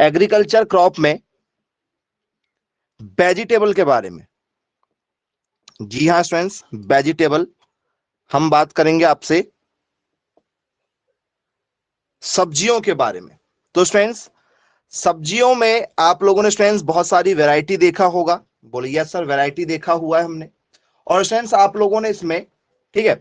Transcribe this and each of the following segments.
Agriculture crop में vegetable के बारे में। जी हाँ स्टूडेंट्स, वेजिटेबल। हम बात करेंगे आपसे सब्जियों के बारे में। तो स्टूडेंट्स, सब्जियों में आप लोगों ने स्टूडेंट्स बहुत सारी वैरायटी देखा होगा। बोलिए यस सर, वैरायटी देखा हुआ है हमने। और स्टूडेंट्स आप लोगों ने इसमें, ठीक है,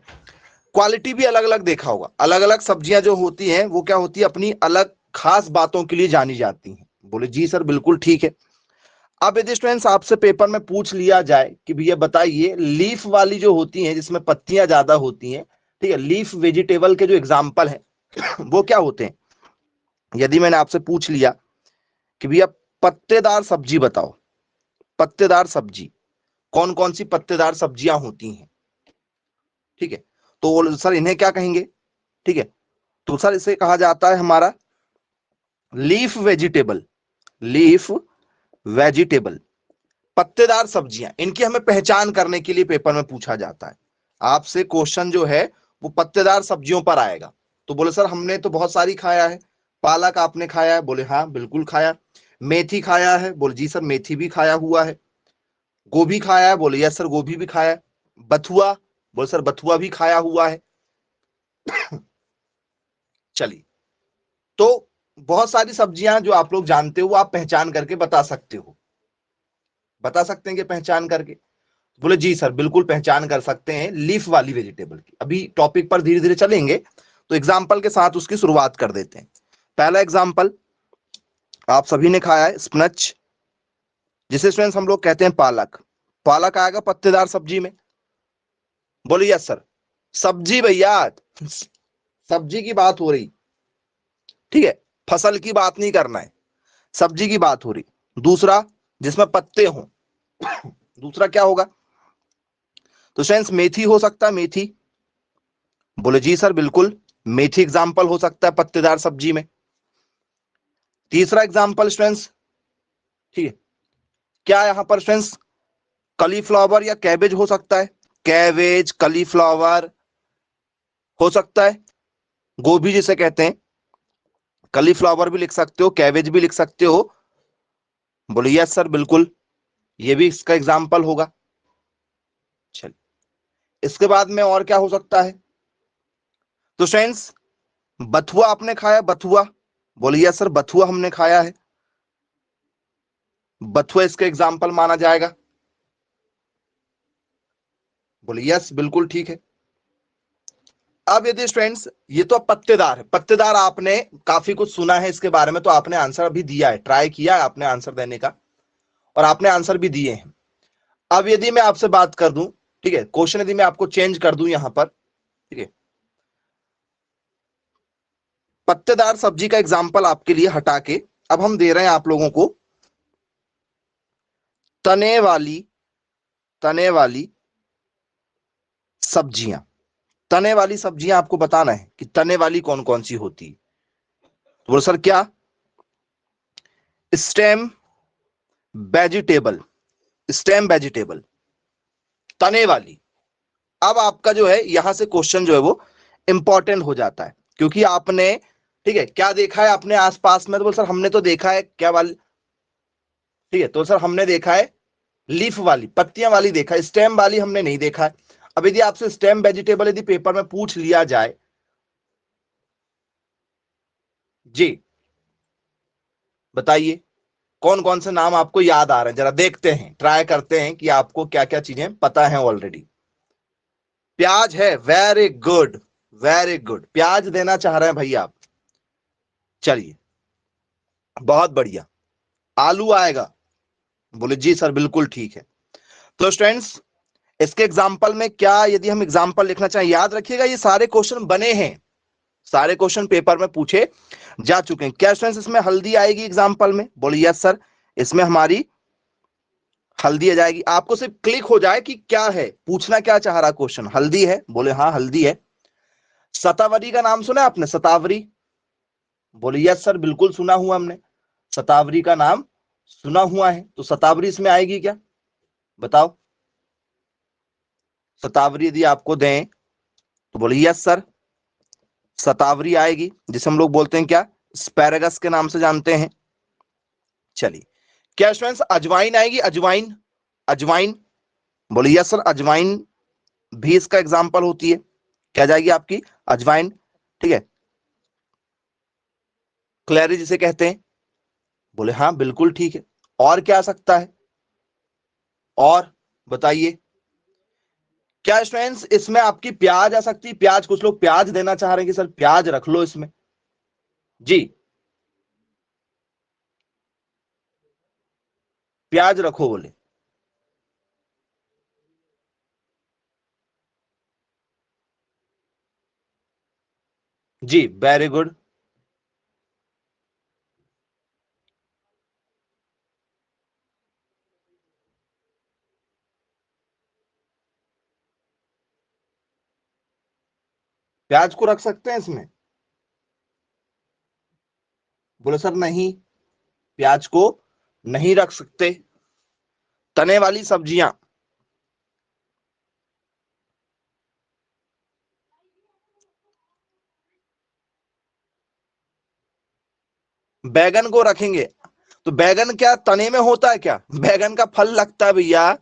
क्वालिटी भी अलग अलग देखा होगा। अलग अलग सब्जियां जो होती हैं वो क्या होती है, अपनी अलग खास बातों के लिए जानी जाती हैं। बोले जी सर, बिल्कुल ठीक है। अब यदि स्टूडेंट्स आपसे पेपर में पूछ लिया जाए कि भैया बताइए, लीफ वाली जो होती हैं जिसमें पत्तियां ज्यादा होती हैं, ठीक है, लीफ वेजिटेबल के जो एग्जाम्पल हैं वो क्या होते हैं। यदि मैंने आपसे पूछ लिया कि भैया पत्तेदार सब्जी बताओ, पत्तेदार सब्जी, कौन कौन सी पत्तेदार सब्जियां होती हैं, ठीक है, तो सर इन्हें क्या कहेंगे, ठीक है, तो सर इसे कहा जाता है हमारा लीफ वेजिटेबल। लीफ वेजिटेबल, पत्तेदार सब्जियां, इनकी हमें पहचान करने के लिए पेपर में पूछा जाता है। आपसे क्वेश्चन जो है वो पत्तेदार सब्जियों पर आएगा। तो बोले सर हमने तो बहुत सारी खाया है। पालक आपने खाया है? बोले हाँ बिल्कुल खाया। मेथी खाया है? बोले जी सर मेथी भी खाया हुआ है। गोभी खाया है? बोले यस सर गोभी भी खाया है। बथुआ? बोले सर बथुआ भी खाया हुआ है। चलिए, तो बहुत सारी सब्जियां जो आप लोग जानते हो वो आप पहचान करके बता सकते हो। बता सकते हैं कि पहचान करके? बोले जी सर बिल्कुल पहचान कर सकते हैं लीफ वाली वेजिटेबल की। अभी टॉपिक पर धीरे धीरे चलेंगे, तो एग्जाम्पल के साथ उसकी शुरुआत कर देते हैं। पहला एग्जाम्पल आप सभी ने खाया है, स्पिनच, जिसे स्टूडेंट्स हम लोग कहते हैं पालक। पालक आएगा पत्तेदार सब्जी में। बोले यस सर। सब्जी भैया, सब्जी की बात हो रही, ठीक है, फसल की बात नहीं करना है, सब्जी की बात हो रही। दूसरा, जिसमें पत्ते हों, दूसरा क्या होगा? तो स्टूडेंट्स मेथी हो सकता है, मेथी। बोले जी सर बिल्कुल, मेथी एग्जाम्पल हो सकता है पत्तेदार सब्जी में। तीसरा एग्जाम्पल स्टूडेंट्स, ठीक है, क्या यहां पर स्टूडेंट्स कलीफ्लावर या कैबेज हो सकता है? कैबेज, कलीफ्लावर हो सकता है, गोभी जिसे कहते हैं। कलीफ्लावर भी लिख सकते हो, कैबेज भी लिख सकते हो। बोले यस सर बिल्कुल, ये भी इसका एग्जाम्पल होगा। चलिए, इसके बाद में और क्या हो सकता है? तो फ्रेंड्स, बथुआ आपने खाया? बथुआ? बोले यस सर बथुआ हमने खाया है। बथुआ इसका एग्जाम्पल माना जाएगा। बोले यस बिल्कुल ठीक है। अब यदि स्टूडेंट्स, ये तो पत्तेदार है, पत्तेदार आपने काफी कुछ सुना है इसके बारे में, तो आपने आंसर भी दिया है, ट्राई किया है आपने आंसर देने का, और आपने आंसर भी दिए हैं। अब यदि मैं आपसे बात कर दूं, ठीक है, क्वेश्चन यदि मैं आपको चेंज कर दूं यहां पर, ठीक है, पत्तेदार सब्जी का एग्जाम्पल आपके लिए हटा के अब हम दे रहे हैं आप लोगों को तने वाली, तने वाली सब्जियां। तने वाली सब्जियां आपको बताना है कि तने वाली कौन कौन सी होती है। तो बोलो सर क्या? स्टेम वेजिटेबल, स्टेम वेजिटेबल, तने वाली। अब आपका जो है यहां से क्वेश्चन जो है वो इंपॉर्टेंट हो जाता है, क्योंकि आपने, ठीक है, क्या देखा है अपने आसपास में? तो बोल सर हमने तो देखा है क्या वाली, ठीक है, तो सर हमने देखा है लीफ वाली, पत्तियां वाली देखा है, स्टेम वाली हमने नहीं देखा है। अब यदि आपसे स्टेम वेजिटेबल यदि पेपर में पूछ लिया जाए, जी बताइए कौन कौन से नाम आपको याद आ रहे हैं, जरा देखते हैं, ट्राई करते हैं कि आपको क्या क्या चीजें पता है ऑलरेडी। प्याज है, वेरी गुड, वेरी गुड, प्याज देना चाह रहे हैं भैया आप। चलिए, बहुत बढ़िया। आलू आएगा? बोले जी सर बिल्कुल ठीक है। तो स्टूडेंट्स, इसके एग्जाम्पल में क्या यदि हम एग्जाम्पल लिखना चाहें, याद रखिएगा ये सारे क्वेश्चन बने हैं, सारे क्वेश्चन पेपर में पूछे जा चुके हैं। क्या स्टूडेंट्स इसमें हल्दी आएगी एग्जाम्पल में? बोले यस सर, इसमें हमारी हल्दी आ जाएगी। आपको सिर्फ क्लिक हो जाए कि क्या है, पूछना क्या चाह रहा क्वेश्चन, हल्दी है? बोले हाँ हल्दी है। शतावरी का नाम सुना आपने? शतावरी? बोले यस सर बिल्कुल सुना हुआ हमने, शतावरी का नाम सुना हुआ है। तो शतावरी इसमें आएगी क्या, बताओ? शतावरी यदि आपको दें तो बोले यस सर, शतावरी आएगी, जिसे हम लोग बोलते हैं क्या, स्पैरागस के नाम से जानते हैं। चलिए, क्या स्टूडेंट्स अजवाइन आएगी? अजवाइन, अजवाइन बोलिए यस सर, अजवाइन भी इसका एग्जाम्पल होती है। क्या जाएगी आपकी? अजवाइन। ठीक है, क्लैरी जिसे कहते हैं। बोले हाँ बिल्कुल ठीक है। और क्या आ सकता है? और बताइए। क्या स्टूडेंट्स इसमें आपकी प्याज आ सकती है? प्याज, कुछ लोग प्याज देना चाह रहे हैं कि सर प्याज रख लो इसमें। जी, प्याज रखो बोले। जी वेरी गुड। प्याज को रख सकते हैं इसमें? बोले सर नहीं, प्याज को नहीं रख सकते। तने वाली सब्जियां, बैगन को रखेंगे तो बैगन क्या तने में होता है क्या? बैगन का फल लगता है भैया।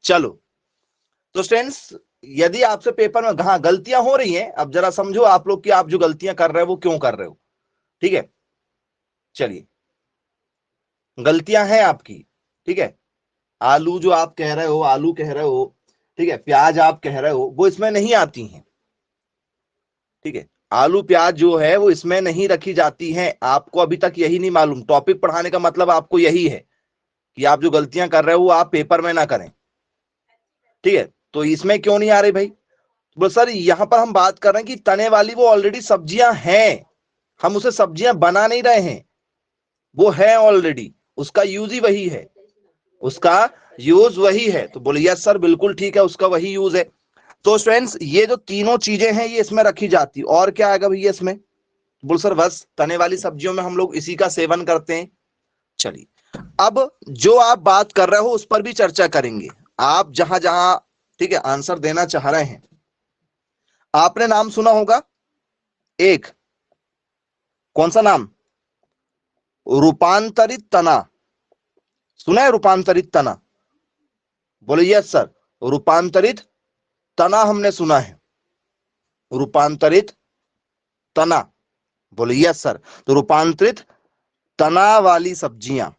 चलो, तो स्टूडेंट्स यदि आपसे पेपर में हाँ गलतियां हो रही हैं, अब जरा समझो आप लोग कि आप जो गलतियां कर रहे हो वो क्यों कर रहे हो। ठीक है, चलिए, गलतियां हैं आपकी। ठीक है, आलू जो आप कह रहे हो, आलू कह रहे हो, ठीक है, प्याज आप कह रहे हो, वो इसमें नहीं आती हैं। ठीक है, आलू प्याज जो है वो इसमें नहीं रखी जाती हैं। आपको अभी तक यही नहीं मालूम। टॉपिक पढ़ाने का मतलब आपको यही है कि आप जो गलतियां कर रहे हो वो आप पेपर में ना करें। ठीक है, तो इसमें क्यों नहीं आ रही भाई? बोल सर यहां पर हम बात कर रहे हैं कि तने वाली वो ऑलरेडी सब्जियां हैं, हम उसे सब्जियां बना नहीं रहे हैं, वो है ऑलरेडी, उसका यूज ही वही है, उसका यूज वही है। तो बोले यस सर बिल्कुल ठीक है, उसका वही यूज है। तो फ्रेंड्स ये जो तीनों चीजें हैं ये इसमें रखी जाती। और क्या आएगा भैया इसमें? बोल सर बस तने वाली सब्जियों में हम लोग इसी का सेवन करते हैं। चलिए, अब जो आप बात कर रहे हो उस पर भी चर्चा करेंगे। आप जहां जहां ठीक है आंसर देना चाह रहे हैं, आपने नाम सुना होगा एक, कौन सा नाम? रूपांतरित तना। सुना है रूपांतरित तना? बोले यस सर, रूपांतरित तना हमने सुना है। रूपांतरित तना, बोले यस सर। तो रूपांतरित तना वाली सब्जियां,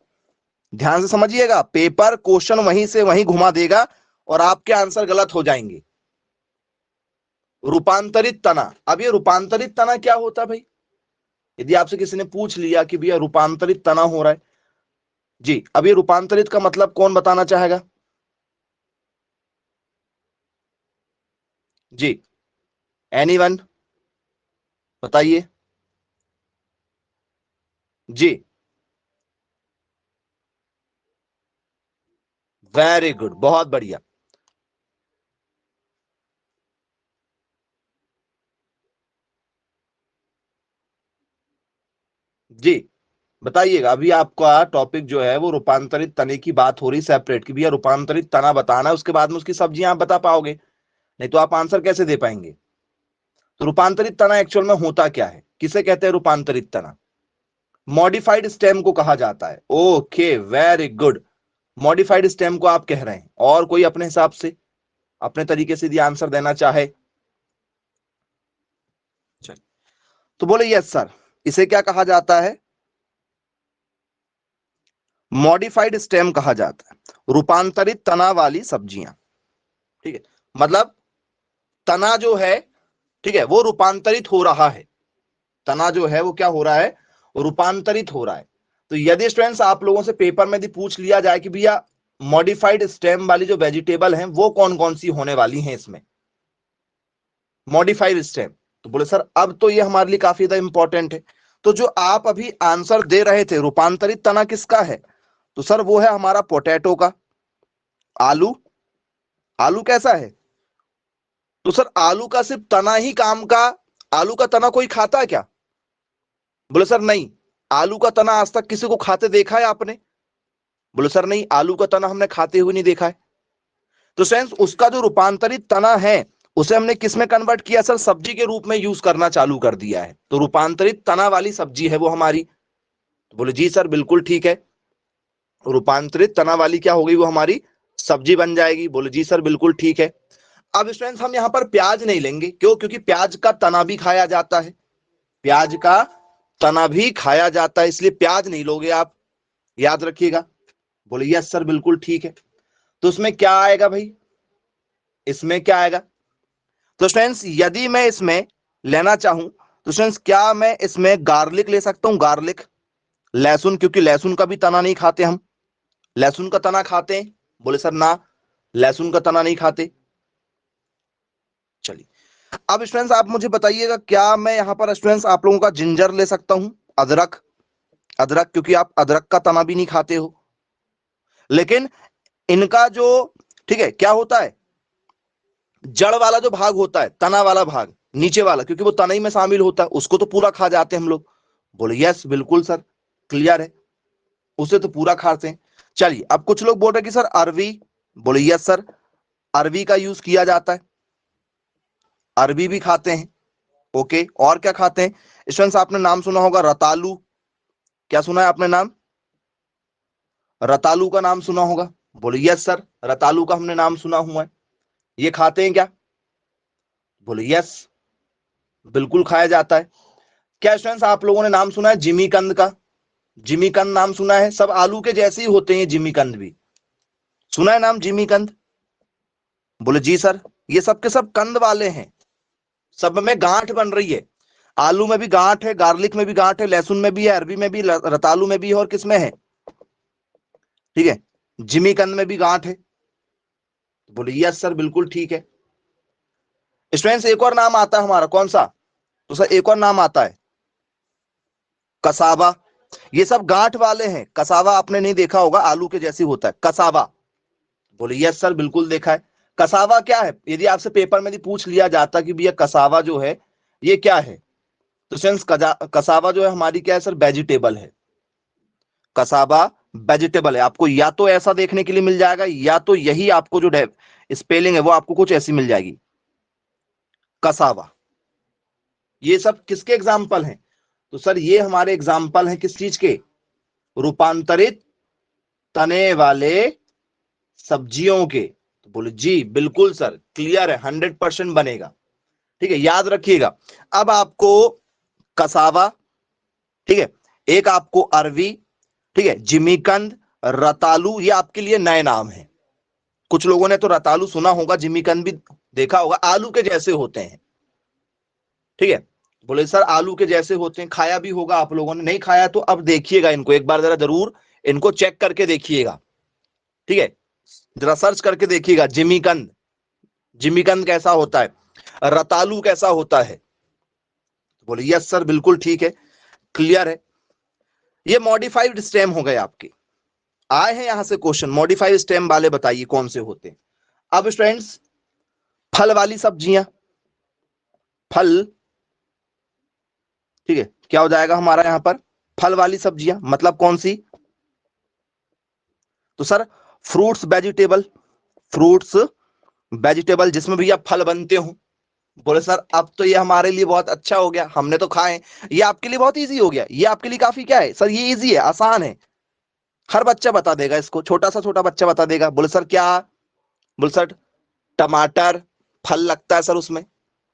ध्यान से समझिएगा, पेपर क्वेश्चन वहीं से वहीं घुमा देगा और आपके आंसर गलत हो जाएंगे। रूपांतरित तना, अब ये रूपांतरित तना क्या होता है भाई? यदि आपसे किसी ने पूछ लिया कि भैया रूपांतरित तना हो रहा है, जी, अब ये रूपांतरित का मतलब कौन बताना चाहेगा? जी, एनीवन बताइए। जी, वेरी गुड, बहुत बढ़िया। जी बताइएगा, अभी आपका टॉपिक जो है वो रूपांतरित तने की बात हो रही सेपरेट, कि भैया रूपांतरित तना बताना है, उसके बाद में उसकी सब्जियां आप बता पाओगे, नहीं तो आप आंसर कैसे दे पाएंगे? तो रूपांतरित तना एक्चुअल में होता क्या है, किसे कहते हैं रूपांतरित तना? मॉडिफाइड स्टेम को कहा जाता है। Okay very good, modified stem को आप कह रहे हैं। और कोई अपने हिसाब से अपने तरीके से यदि आंसर देना चाहे? चलिए, तो बोले यस सर, इसे क्या कहा जाता है? मॉडिफाइड स्टेम कहा जाता है, रूपांतरित तना वाली सब्जियां। ठीक है, मतलब तना जो है, ठीक है, वो रूपांतरित हो रहा है। तना जो है वो क्या हो रहा है? रूपांतरित हो रहा है। तो यदि स्टूडेंट्स आप लोगों से पेपर में यदि पूछ लिया जाए कि भैया मॉडिफाइड स्टेम वाली जो वेजिटेबल हैं वो कौन कौन सी होने वाली हैं इसमें, मॉडिफाइड स्टेम, तो बोले सर अब तो ये हमारे लिए काफी ज्यादा इंपॉर्टेंट है। तो जो आप अभी आंसर दे रहे थे रूपांतरित तना किसका है, तो सर वो है हमारा पोटैटो का, आलू। आलू कैसा है? तो सर आलू का सिर्फ तना ही काम का, आलू का तना कोई खाता है क्या? बोले सर नहीं। आलू का तना आज तक किसी को खाते देखा है आपने? बोले सर नहीं, आलू का तना हमने खाते हुए नहीं देखा है। तो सेंस उसका जो रूपांतरित तना है उसे हमने किस में कन्वर्ट किया सर? सब्जी के रूप में यूज करना चालू कर दिया है। तो रूपांतरित तना वाली सब्जी है वो हमारी। बोले जी सर बिल्कुल ठीक है, रूपांतरित तना वाली क्या हो गई, वो हमारी सब्जी बन जाएगी। बोले जी सर बिल्कुल ठीक है। अब स्टूडेंट्स हम यहाँ पर प्याज नहीं लेंगे, क्यों? क्योंकि प्याज का तना भी खाया जाता है, प्याज का तना भी खाया जाता है, इसलिए प्याज नहीं लोगे आप, याद रखिएगा। बोले यस सर बिल्कुल ठीक है। तो उसमें क्या आएगा भाई, इसमें क्या आएगा? तो स्टूडेंट्स यदि मैं इसमें लेना चाहूं तो स्टूडेंट्स क्या मैं इसमें गार्लिक ले सकता हूं? गार्लिक, लहसुन, क्योंकि लहसुन का भी तना नहीं खाते हम, लहसुन का तना खाते हैं? बोले सर ना, लहसुन का तना नहीं खाते। चलिए अब स्टूडेंट्स आप मुझे बताइएगा, क्या मैं यहां पर स्टूडेंट्स आप लोगों का जिंजर ले सकता हूं? अदरक, अदरक, क्योंकि आप अदरक का तना भी नहीं खाते हो। लेकिन इनका जो, ठीक है, क्या होता है, जड़ वाला जो भाग होता है, तना वाला भाग, नीचे वाला, क्योंकि वो तनई में शामिल होता है, उसको तो पूरा खा जाते हैं हम लोग। बोले यस बिल्कुल सर, क्लियर है, उसे तो पूरा खाते हैं। चलिए अब कुछ लोग बोल रहे हैं कि सर अरवी, बोले यस सर, अरवी का यूज किया जाता है, अरवी भी खाते हैं। ओके, और क्या खाते हैं? स्टूडेंट्स आपने नाम सुना होगा रतालू, क्या सुना है आपने नाम? रतालू का नाम सुना होगा। बोले यस सर, रतालू का हमने नाम सुना हुआ है, ये खाते हैं क्या? बोले यस, बिल्कुल खाया जाता है। क्या स्टूडेंट्स आप लोगों ने नाम सुना है जिमीकंद का? जिमीकंद नाम सुना है? सब आलू के जैसे ही होते हैं जिमीकंद भी, सुना है नाम जिमीकंद? बोले जी सर, ये सब के सब कंद वाले हैं, सब में गांठ बन रही है, आलू में भी गांठ है, गार्लिक में भी गांठ है, लहसुन में भी है, अरबी में भी, रतालू में भी है, और किसमें है, ठीक है, जिमीकंद में भी गांठ है। बोले यस सर बिल्कुल ठीक है। स्टूडेंट्स एक और नाम आता है हमारा, कौन सा? तो सर एक और नाम आता है कसावा, ये सब गांठ वाले हैं। कसावा आपने नहीं देखा होगा, आलू के जैसी होता है कसावा। बोले यस सर बिल्कुल देखा है। कसावा क्या है, यदि आपसे पेपर में पूछ लिया जाता कि भैया कसावा जो है ये क्या है, तो सेंस कसावा जो है हमारी क्या है सर, वेजिटेबल है। कसावा वेजिटेबल है, आपको या तो ऐसा देखने के लिए मिल जाएगा, या तो यही आपको जो स्पेलिंग है वो आपको कुछ ऐसी मिल जाएगी, कसावा। ये सब किसके एग्जाम्पल हैं? तो सर ये हमारे एग्जाम्पल हैं किस चीज के? रूपांतरित तने वाले सब्जियों के। तो बोले जी बिल्कुल सर, क्लियर है, 100% बनेगा। ठीक है, याद रखिएगा। अब आपको कसावा, ठीक है, एक आपको अरवी, ठीक है, जिमीकंद, रतालू, ये आपके लिए नए नाम है। कुछ लोगों ने तो रतालू सुना होगा, जिमीकंद भी देखा होगा, आलू के जैसे होते हैं। ठीक है, बोले सर आलू के जैसे होते हैं, खाया भी होगा आप लोगों ने, नहीं खाया तो अब देखिएगा इनको एक बार जरा, जरूर इनको चेक करके देखिएगा। ठीक है, जरा सर्च करके देखिएगा, जिमीकंद, जिमीकंद कैसा होता है, रतालू कैसा होता है। बोले यस सर बिल्कुल ठीक है, क्लियर है। ये मॉडिफाइड स्टेम हो गए आपके, आए हैं यहां से क्वेश्चन, मॉडिफाइड स्टेम वाले बताइए कौन से होते हैं। अब स्टूडेंट्स फल वाली सब्जियां, फल, ठीक है, क्या हो जाएगा हमारा यहां पर, फल वाली सब्जियां मतलब कौन सी? तो sir fruits vegetable, fruits vegetable जिसमें भी आप फल बनते हो। बोले सर अब तो ये हमारे लिए बहुत अच्छा हो गया, हमने तो खाए, ये आपके लिए बहुत इजी हो गया, ये आपके लिए काफी क्या है सर, ये इजी है, आसान है, हर बच्चा बता देगा इसको, छोटा सा छोटा बच्चा बता देगा। बोले सर क्या? बोले सर टमाटर फल लगता है सर उसमें,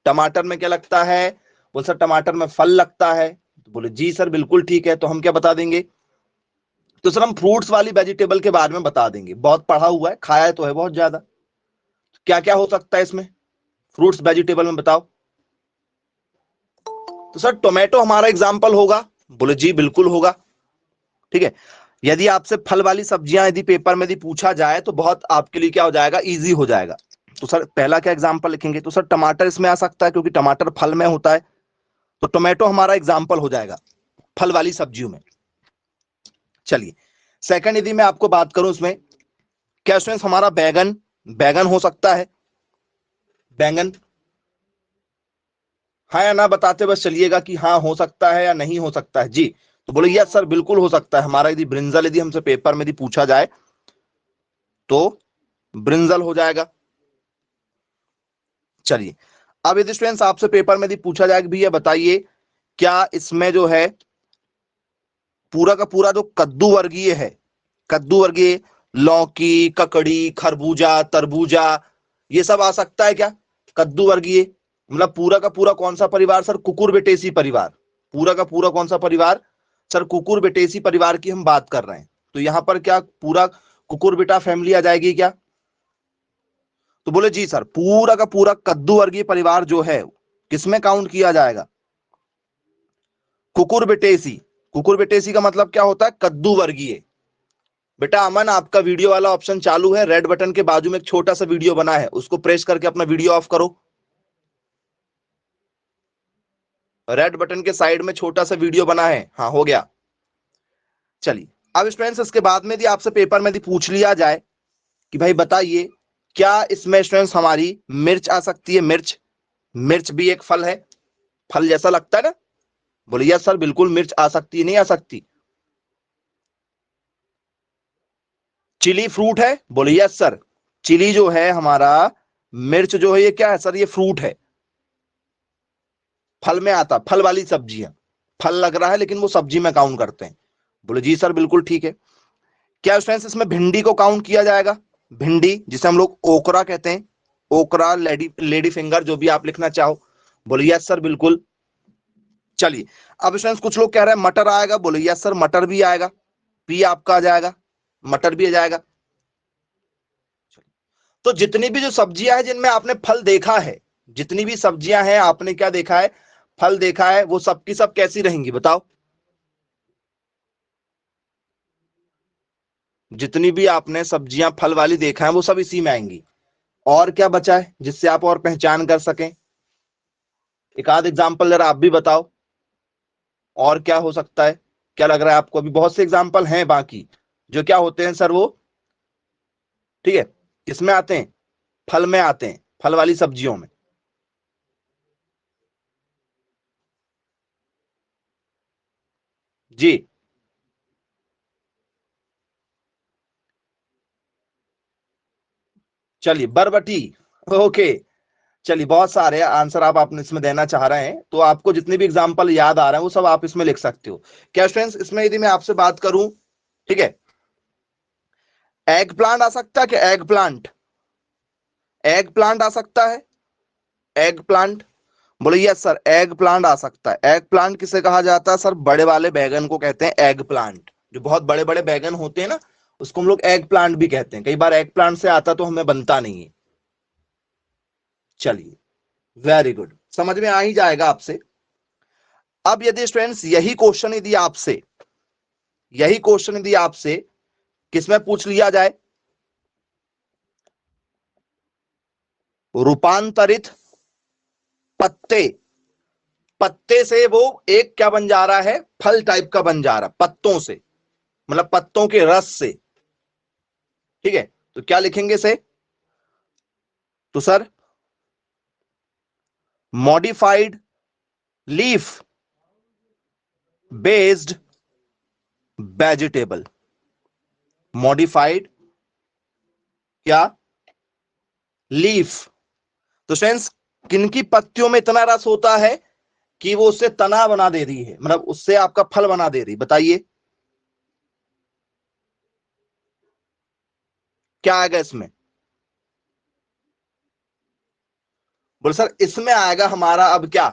टमाटर में क्या लगता है? बोले सर टमाटर में फल लगता है। तो बोले जी सर बिल्कुल ठीक है, तो हम क्या बता देंगे? तो सर हम फ्रूट्स वाली वेजिटेबल के बारे में बता देंगे, बहुत पढ़ा हुआ है, खाया है तो है बहुत ज्यादा। क्या क्या हो सकता है इसमें फ्रूट्स वेजिटेबल में, बताओ? तो सर टोमेटो हमारा एग्जाम्पल होगा। बोले जी बिल्कुल होगा। ठीक है, यदि आपसे फल वाली सब्जियां यदि पेपर में यदि पूछा जाए तो बहुत आपके लिए क्या हो जाएगा, इजी हो जाएगा। तो सर पहला क्या एग्जाम्पल लिखेंगे? तो सर टमाटर इसमें आ सकता है, क्योंकि टमाटर फल में होता है, तो टोमेटो हमारा एग्जाम्पल हो जाएगा फल वाली सब्जियों में। चलिए सेकंड यदि मैं आपको बात करूं इसमें, क्या स्टूडेंट्स हमारा बैगन, बैगन हो सकता है, बैंगन, हाँ या ना बताते बस चलिएगा कि हाँ हो सकता है या नहीं हो सकता है जी। तो बोले यस सर बिल्कुल हो सकता है हमारा, यदि ब्रिंजल यदि हमसे पेपर में यदि पूछा जाए तो ब्रिंजल हो जाएगा। चलिए अब यदि स्टूडेंट्स आपसे पेपर में यदि पूछा जाए कि भैया बताइए क्या इसमें जो है पूरा का पूरा जो कद्दू वर्गीय है, कद्दू वर्गीय, लौकी, ककड़ी, खरबूजा, तरबूजा, ये सब आ सकता है क्या कद्दू वर्गीय? मतलब पूरा का पूरा कौन सा परिवार सर? कुकुरबिटेसी परिवार। पूरा का पूरा कौन सा परिवार सर? कुकुरबिटेसी परिवार की हम बात कर रहे हैं। तो यहां पर क्या पूरा कुकुरबिटा फैमिली आ जाएगी क्या? तो बोले जी सर, पूरा का पूरा कद्दू वर्गीय परिवार जो है किसमें काउंट किया जाएगा? कुकुरबिटेसी। कुकुरबिटेसी का मतलब क्या होता है? कद्दू वर्गीय। बेटा अमन, आपका वीडियो वाला ऑप्शन चालू है, रेड बटन के बाजू में एक छोटा सा वीडियो बना है, उसको प्रेस करके अपना वीडियो ऑफ करो। रेड बटन के साइड में छोटा सा वीडियो बना है, हाँ हो गया। चलिए अब स्टूडेंट्स इसके बाद में यदि आपसे पेपर में यदि पूछ लिया जाए कि भाई बताइए क्या इसमें स्टूडेंट्स हमारी मिर्च आ सकती है? मिर्च, मिर्च भी एक फल है, फल जैसा लगता है ना? बोलिए सर बिल्कुल मिर्च आ सकती है, नहीं आ सकती? चिली फ्रूट है? बोलिए सर चिली जो है हमारा, मिर्च जो है ये क्या है सर? ये फ्रूट है, फल में आता, फल वाली सब्जियां, फल लग रहा है लेकिन वो सब्जी में काउंट करते हैं। बोले जी सर बिल्कुल ठीक है। क्या स्टूडेंट्स इसमें भिंडी को काउंट किया जाएगा? भिंडी जिसे हम लोग ओकरा कहते हैं, ओकरा, लेडी लेडी फिंगर, जो भी आप लिखना चाहो। बोले यस सर बिल्कुल। चलिए अब स्टूडेंट्स कुछ लोग कह रहे हैं मटर आएगा, बोले यस सर मटर भी आएगा, पी आपका आ जाएगा, मटर भी आ जाएगा। तो जितनी भी जो सब्जियां हैं जिनमें आपने फल देखा है, जितनी भी सब्जियां हैं आपने क्या देखा है? फल देखा है, वो सब की सब कैसी रहेंगी बताओ? जितनी भी आपने सब्जियां फल वाली देखा है वो सब इसी में आएंगी। और क्या बचा है जिससे आप और पहचान कर सकें? एक आध एग्जाम्पल जरा आप भी बताओ, और क्या हो सकता है? क्या लग रहा है आपको? अभी बहुत से एग्जाम्पल हैं बाकी जो क्या होते हैं सर, वो ठीक है किसमें आते हैं? फल में आते हैं, फल वाली सब्जियों में। जी चलिए, बरबटी, ओके। चलिए बहुत सारे आंसर आप आपने इसमें देना चाह रहे हैं, तो आपको जितने भी एग्जाम्पल याद आ रहे हैं वो सब आप इसमें लिख सकते हो। क्या स्टूडेंट्स इसमें यदि मैं आपसे बात करूं, ठीक है, एग प्लांट आ सकता है क्या? एग प्लांट, एग प्लांट आ सकता है? एग प्लांट, बोले यस सर एग प्लांट आ सकता है। एग प्लांट किसे कहा जाता है सर? बड़े वाले बैगन को कहते हैं एग प्लांट। जो बहुत बड़े बड़े बैगन होते हैं ना, उसको हम लोग एग प्लांट भी कहते हैं। कई बार एग प्लांट से आता तो हमें बनता नहीं है। चलिए वेरी गुड, समझ में आ ही जाएगा आपसे। अब यदि स्टूडेंट्स यही क्वेश्चन यदि आपसे किसमें पूछ लिया जाए? रूपांतरित पत्ते, पत्ते से वो एक क्या बन जा रहा है? फल टाइप का बन जा रहा है, पत्तों से, मतलब पत्तों के रस से, ठीक है। तो क्या लिखेंगे से? तो sir modified leaf based vegetable. Modified क्या? लीफ। तो फ्रेंड्स किनकी पत्तियों में इतना रस होता है कि वो उससे तना बना दे रही है, मतलब उससे आपका फल बना दे रही? बताइए क्या आएगा इसमें? बोले सर इसमें आएगा हमारा अब क्या?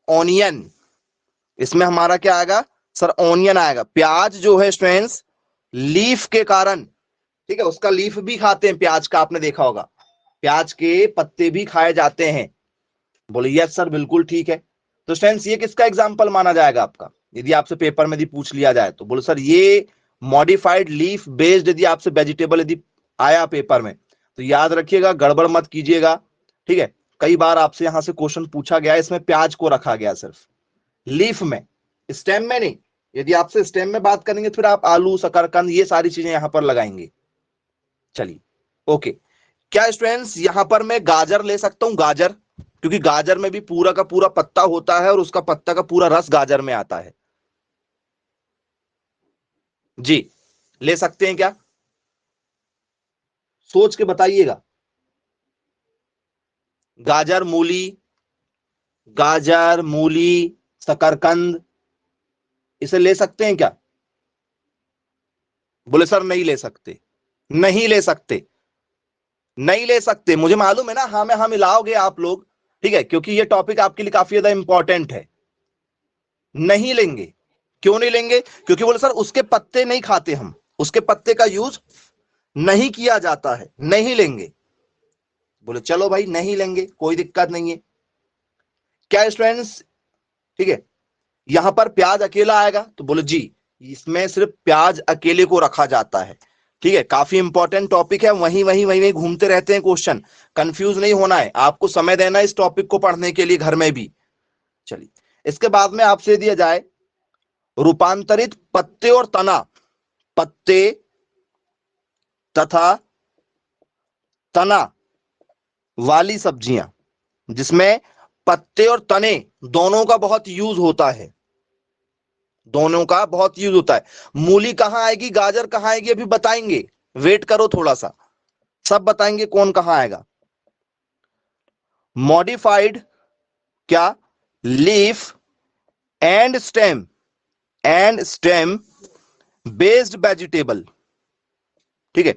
ऑनियन। इसमें हमारा क्या आएगा सर? ऑनियन आएगा। प्याज जो है स्टूडेंट्स, लीफ के कारण, ठीक है, उसका लीफ भी खाते हैं प्याज का, आपने देखा होगा, प्याज के पत्ते भी खाए जाते हैं। बोले यस सर बिल्कुल ठीक है। तो स्टूडेंट्स ये किसका एग्जाम्पल माना जाएगा आपका, यदि आपसे पेपर में यदि पूछ लिया जाए तो? बोले सर ये मॉडिफाइड लीफ बेस्ड यदि आपसे वेजिटेबल यदि आया पेपर में, तो याद रखिएगा, गड़बड़ मत कीजिएगा, ठीक है। कई बार आपसे यहां से क्वेश्चन पूछा गया, इसमें प्याज को रखा गया सिर्फ, लीफ में, स्टेम में नहीं। यदि आपसे स्टेम में बात करेंगे तो फिर आप आलू, शकरकंद, ये सारी चीजें यहां पर लगाएंगे। चलिए ओके। क्या स्टूडेंट्स यहां पर मैं गाजर ले सकता हूं? गाजर, क्योंकि गाजर में भी पूरा का पूरा पत्ता होता है और उसका पत्ता का पूरा रस गाजर में आता है। जी ले सकते हैं क्या? सोच के बताइएगा। गाजर, मूली, गाजर, मूली, शकरकंद, इसे ले सकते हैं क्या? बोले सर नहीं ले सकते, नहीं ले सकते, नहीं ले सकते। मुझे मालूम है ना, हाँ में हाँ मिलाओगे आप लोग, ठीक है, क्योंकि ये टॉपिक आपके लिए काफी ज्यादा इंपॉर्टेंट है। नहीं लेंगे। क्यों नहीं लेंगे? क्योंकि बोले सर उसके पत्ते नहीं खाते हम, उसके पत्ते का यूज नहीं किया जाता है, नहीं लेंगे। बोले चलो भाई नहीं लेंगे, कोई दिक्कत नहीं है। क्या स्टूडेंट्स, ठीक है, यहां पर प्याज अकेला आएगा? तो बोले जी, इसमें सिर्फ प्याज अकेले को रखा जाता है। ठीक है, काफी इंपॉर्टेंट टॉपिक है, वहीं वहीं वहीं वहीं घूमते रहते हैं क्वेश्चन। कंफ्यूज नहीं होना है, आपको समय देना है इस टॉपिक को पढ़ने के लिए घर में भी। चलिए, इसके बाद में आपसे दिया जाए रूपांतरित पत्ते और तना, पत्ते तथा तना वाली सब्जियां, जिसमें पत्ते और तने दोनों का बहुत यूज होता है, दोनों का बहुत यूज होता है। मूली कहां आएगी, गाजर कहां आएगी, अभी बताएंगे, वेट करो थोड़ा सा, सब बताएंगे कौन कहां आएगा। मॉडिफाइड क्या, leaf and stem based vegetable. ठीक है,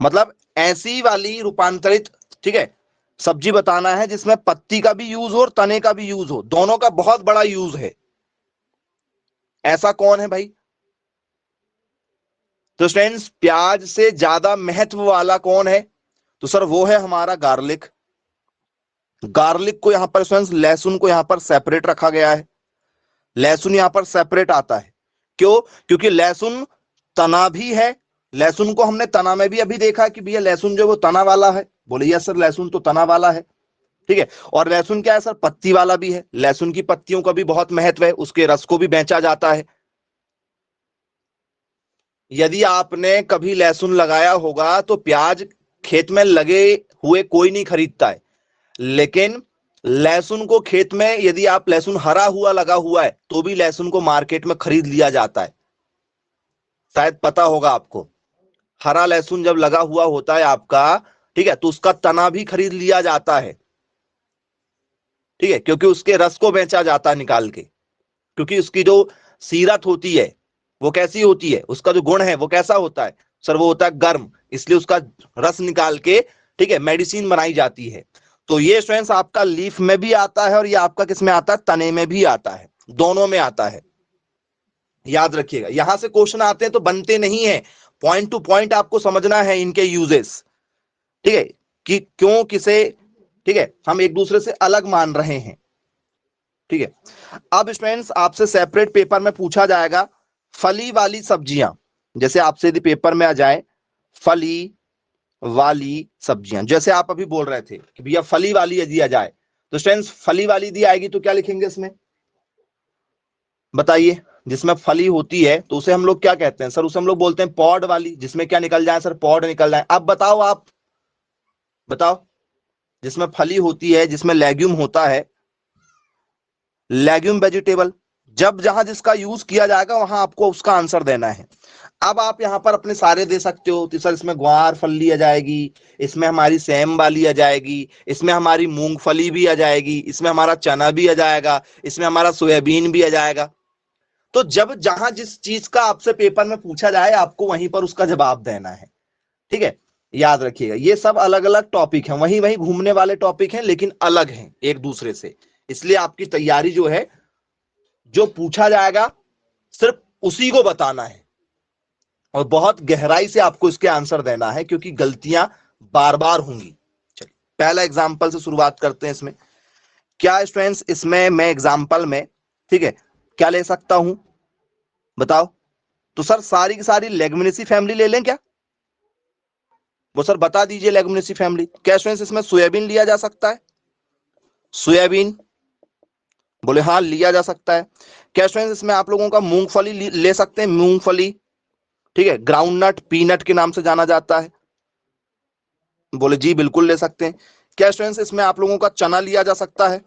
मतलब ऐसी वाली रूपांतरित, ठीक है, सब्जी बताना है जिसमें पत्ती का भी यूज हो और तने का भी यूज हो, दोनों का बहुत बड़ा यूज है। ऐसा कौन है भाई? तो स्टूडेंट्स, प्याज से ज्यादा महत्व वाला कौन है? तो सर वो है हमारा गार्लिक। गार्लिक को यहां पर स्टूडेंट्स, लहसुन को यहां पर सेपरेट रखा गया है, लहसुन यहां पर सेपरेट आता है। क्यों? क्योंकि लहसुन तना भी है, लहसुन को हमने तना में भी अभी देखा कि भैया लहसुन जो वो तना वाला है। बोले यस सर, लहसुन तो तना वाला है। ठीक है, और लहसुन क्या है सर, पत्ती वाला भी है, लहसुन की पत्तियों का भी बहुत महत्व है, उसके रस को भी बेचा जाता है। यदि आपने कभी लहसुन लगाया होगा तो प्याज खेत में लगे हुए कोई नहीं खरीदता है, लेकिन लहसुन को खेत में, यदि आप लहसुन हरा हुआ लगा हुआ है तो भी लहसुन को मार्केट में खरीद लिया जाता है। शायद पता होगा आपको, हरा लहसुन जब लगा हुआ होता है आपका, ठीक है, तो उसका तना भी खरीद लिया जाता है। ठीक है, क्योंकि उसके रस को बेचा जाता है निकाल के, क्योंकि उसकी जो सीरत होती है वो कैसी होती है, उसका जो गुण है वो कैसा होता है सर, वो होता है गर्म, इसलिए उसका रस निकाल के, ठीक है, मेडिसिन बनाई जाती है। तो ये स्टूडेंट्स आपका लीफ में भी आता है और ये आपका किस में आता है, तने में भी आता है, दोनों में आता है। याद रखिएगा, यहां से क्वेश्चन आते हैं तो बनते नहीं है, पॉइंट टू पॉइंट आपको समझना है इनके यूजेस। ठीक है, कि क्यों किसे, ठीक है, हम एक दूसरे से अलग मान रहे हैं। ठीक है, अब स्टूडेंट्स आपसे सेपरेट पेपर में पूछा जाएगा फली वाली सब्जियां, जैसे आपसे यदि पेपर में आ जाए फली वाली सब्जियां, जैसे आप अभी बोल रहे थे कि भैया फली वाली यदि आ जाए, तो स्टूडेंट्स फली वाली दी आएगी तो क्या लिखेंगे इसमें, बताइए। जिसमें फली होती है तो उसे हम लोग क्या कहते हैं सर, उसे हम लोग बोलते हैं पॉड वाली, जिसमें क्या निकल जाए सर, पॉड निकल जाए। अब बताओ, आप बताओ, जिसमें फली होती है, जिसमें लेग्यूम होता है, लेग्यूम वेजिटेबल, जब जहां जिसका यूज किया जाएगा वहां आपको उसका आंसर देना है। अब आप यहां पर अपने सारे दे सकते हो, तो सर इसमें ग्वार फली आ जाएगी, इसमें हमारी सेम वाली आ जाएगी, इसमें हमारी मूंगफली भी आ जाएगी, इसमें हमारा चना भी आ जाएगा, इसमें हमारा सोयाबीन भी आ जाएगा। तो जब जहां जिस चीज का आपसे पेपर में पूछा जाए आपको वहीं पर उसका जवाब देना है। ठीक है, याद रखिएगा, ये सब अलग अलग टॉपिक हैं, वहीं वहीं घूमने वाले टॉपिक हैं, लेकिन अलग हैं एक दूसरे से। इसलिए आपकी तैयारी जो है, जो पूछा जाएगा सिर्फ उसी को बताना है और बहुत गहराई से आपको इसके आंसर देना है, क्योंकि गलतियां बार बार होंगी। चलिए, पहला एग्जाम्पल से शुरुआत करते हैं। इसमें क्या स्टूडेंट्स, इसमें मैं एग्जाम्पल में, ठीक है, क्या ले सकता हूं, बताओ। तो सर सारी की सारी लेगुमिनेसी फैमिली ले लें क्या? वो सर बता दीजिए, लेगुमिनेसी फैमिली क्या स्टूडेंट्स, इसमें सोयाबीन लिया जा सकता है? सोयाबीन, बोले हाँ लिया जा सकता है। क्या स्टूडेंट्स इसमें आप लोगों का मूंगफली ले सकते हैं? मूंगफली, ठीक है, ग्राउंड नट, पीनट के नाम से जाना जाता है। बोले जी बिल्कुल ले सकते हैं। क्या स्टूडेंट्स इसमें आप लोगों का चना लिया जा सकता है?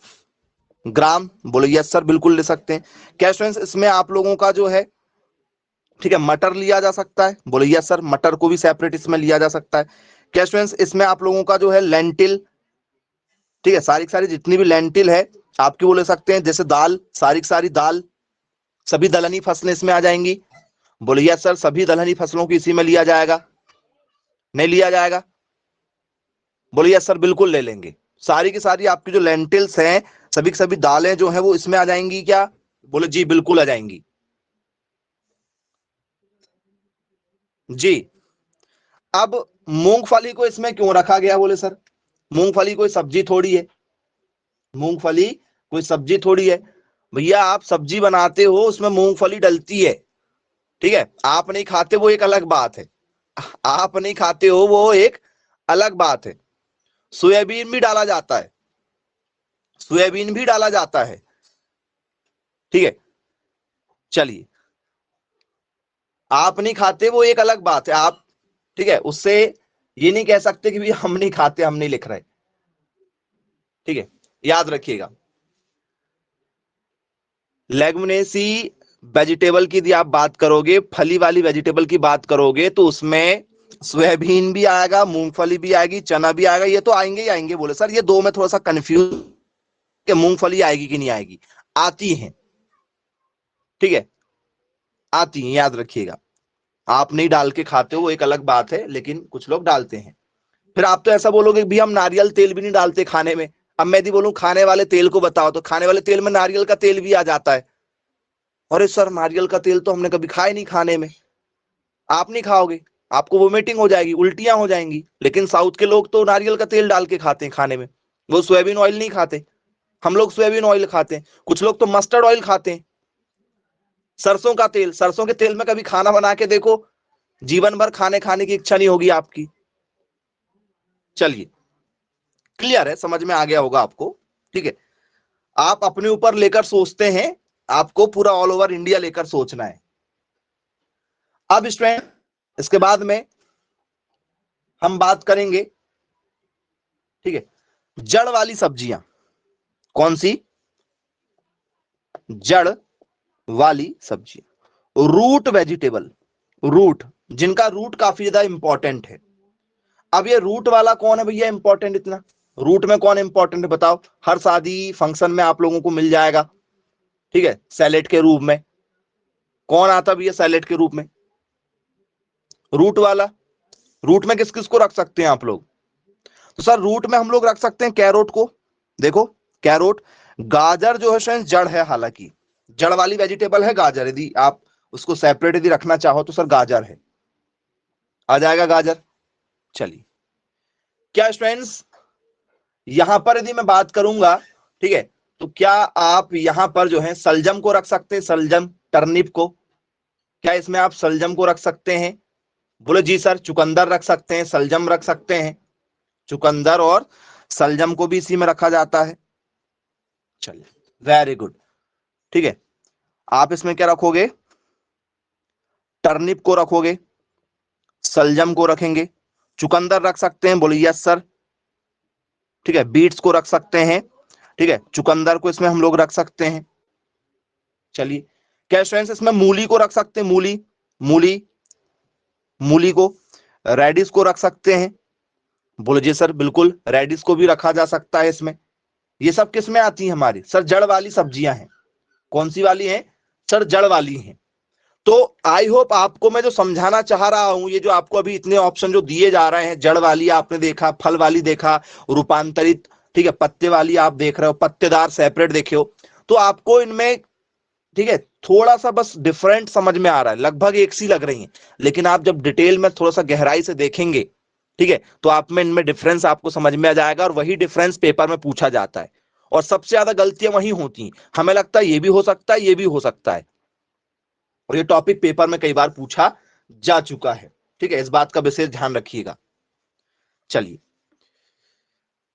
ग्राम, बोले यस सर बिल्कुल ले सकते हैं। क्या स्टूडेंट्स इसमें आप लोगों का जो है, ठीक है, मटर लिया जा सकता है? बोले यस सर, मटर को भी सेपरेट इसमें लिया जा सकता है। क्या स्टूडेंट्स इसमें आप लोगों का जो है लेंटिल, ठीक है, सारी सारी जितनी भी लेंटिल है आपकी वो ले सकते हैं, जैसे दाल, सारी सारी दाल, सभी दलहनी फसलें इसमें आ जाएंगी? बोले यस सर, सभी दलहनी फसलों की इसी में लिया जाएगा। नहीं लिया जाएगा? बोले यस सर, बिल्कुल ले लेंगे। सारी की सारी आपकी जो लेंटिल्स हैं, सभी की सभी दालें जो हैं वो इसमें आ जाएंगी क्या? बोले जी बिल्कुल आ जाएंगी। जी। अब मूंगफली को इसमें क्यों रखा गया? बोले सर, मूंगफली कोई सब्जी थोड़ी है, मूंगफली कोई सब्जी थोड़ी है। भैया आप सब्जी बनाते हो, उसमें मूंगफली डलती है, ठीक है। आप नहीं खाते वो एक अलग बात है, आप नहीं खाते हो वो एक अलग बात है। सोयाबीन भी डाला जाता है, सोयाबीन भी डाला जाता है, ठीक है। चलिए, आप नहीं खाते वो एक अलग बात है, आप, ठीक है, उससे ये नहीं कह सकते कि भैया हम नहीं खाते, हम नहीं लिख रहे, ठीक है। याद रखिएगा, लेगुमिनेसी वेजिटेबल की यदि आप बात करोगे, फली वाली वेजिटेबल की बात करोगे, तो उसमें सोयाबीन भी आएगा, मूंगफली भी आएगी, चना भी आएगा, ये तो आएंगे ही आएंगे। बोले सर ये दो में थोड़ा सा कंफ्यूज कि मूंगफली आएगी कि नहीं आएगी। आती है, ठीक है, आती है, याद रखिएगा। आप नहीं डाल के खाते हो वो एक अलग बात है, लेकिन कुछ लोग डालते हैं। फिर आप तो ऐसा बोलोगे भी हम नारियल तेल भी नहीं डालते खाने में। अब मैं यदि बोलूं खाने वाले तेल को बताओ, तो खाने वाले तेल में नारियल का तेल भी आ जाता है। अरे सर नारियल का तेल तो हमने कभी खाया नहीं खाने में। आप नहीं खाओगे, आपको वोमिटिंग हो जाएगी, उल्टियां हो जाएंगी। लेकिन साउथ के लोग तो नारियल का तेल डाल के खाते हैं खाने में, वो सोयाबीन ऑयल नहीं खाते। हम लोग सोयाबीन ऑयल खाते हैं, कुछ लोग तो मस्टर्ड ऑयल खाते हैं। सरसों का तेल, सरसों के तेल में कभी खाना बना के देखो, जीवन भर खाने खाने की इच्छा नहीं होगी आपकी। चलिए, क्लियर है, समझ में आ गया होगा आपको, ठीक है। आप अपने ऊपर लेकर सोचते हैं, आपको पूरा ऑल ओवर इंडिया लेकर सोचना है। अब स्टूडेंट, इसके बाद में हम बात करेंगे, ठीक है, जड़ वाली सब्जियां। कौन सी? जड़ वाली सब्जियां, रूट वेजिटेबल, रूट, जिनका रूट काफी ज्यादा इंपॉर्टेंट है। अब ये रूट वाला कौन है भैया इंपॉर्टेंट इतना? रूट में कौन इंपॉर्टेंट है बताओ? हर शादी फंक्शन में आप लोगों को मिल जाएगा, ठीक है, सैलेड के रूप में। कौन आता भैया सैलेड के रूप में? रूट वाला। रूट में किस किस को रख सकते हैं आप लोग? तो सर रूट में हम लोग रख सकते हैं कैरोट को। देखो, कैरोट, गाजर जो है फ्रेंड्स जड़ है, हालांकि जड़ वाली वेजिटेबल है गाजर। यदि आप उसको सेपरेट यदि रखना चाहो तो सर गाजर है, आ जाएगा गाजर। चलिए, क्या फ्रेंड्स यहां पर यदि मैं बात करूंगा, ठीक है, तो क्या आप यहां पर जो है सलजम को रख सकते हैं? सलजम, टर्निप को, क्या इसमें आप सलजम को रख सकते हैं? बोले जी सर, चुकंदर रख सकते हैं, सलजम रख सकते हैं। चुकंदर और सलजम को भी इसी में रखा जाता है। चलिए, वेरी गुड, ठीक है। आप इसमें क्या रखोगे? टर्निप को रखोगे, सलजम को रखेंगे, चुकंदर रख सकते हैं? बोले यस सर, ठीक है। बीट्स को रख सकते हैं, ठीक है, चुकंदर को इसमें हम लोग रख सकते हैं। चलिए, क्या स्टूडेंट्स इसमें मूली को रख सकते हैं? मूली, मूली, मूली को, रेडिस को रख सकते हैं? बोले जी सर बिल्कुल, रेडिस को भी रखा जा सकता है इसमें। ये सब किस में आती है हमारी? सर जड़ वाली सब्जियां हैं। कौन सी वाली हैं? सर जड़ वाली हैं। तो आई होप आपको मैं जो समझाना चाह रहा हूं, ये जो आपको अभी इतने ऑप्शन जो दिए जा रहे हैं, जड़ वाली आपने देखा, फल वाली देखा, रूपांतरित, ठीक है, पत्ते वाली आप देख रहे हो, पत्तेदार सेपरेट देखे हो, तो आपको इनमें, ठीक है, थोड़ा सा बस डिफरेंट समझ में आ रहा है, लगभग एक सी लग रही है। लेकिन आप जब डिटेल में थोड़ा सा गहराई से देखेंगे, ठीक है, तो आप में इनमें डिफरेंस आपको समझ में आ जाएगा। और वही डिफरेंस पेपर में पूछा जाता है, और सबसे ज्यादा गलतियां वही होती हैं। हमें लगता है ये भी हो सकता है, ये भी हो सकता है, और ये टॉपिक पेपर में कई बार पूछा जा चुका है, ठीक है। इस बात का विशेष ध्यान रखिएगा। चलिए,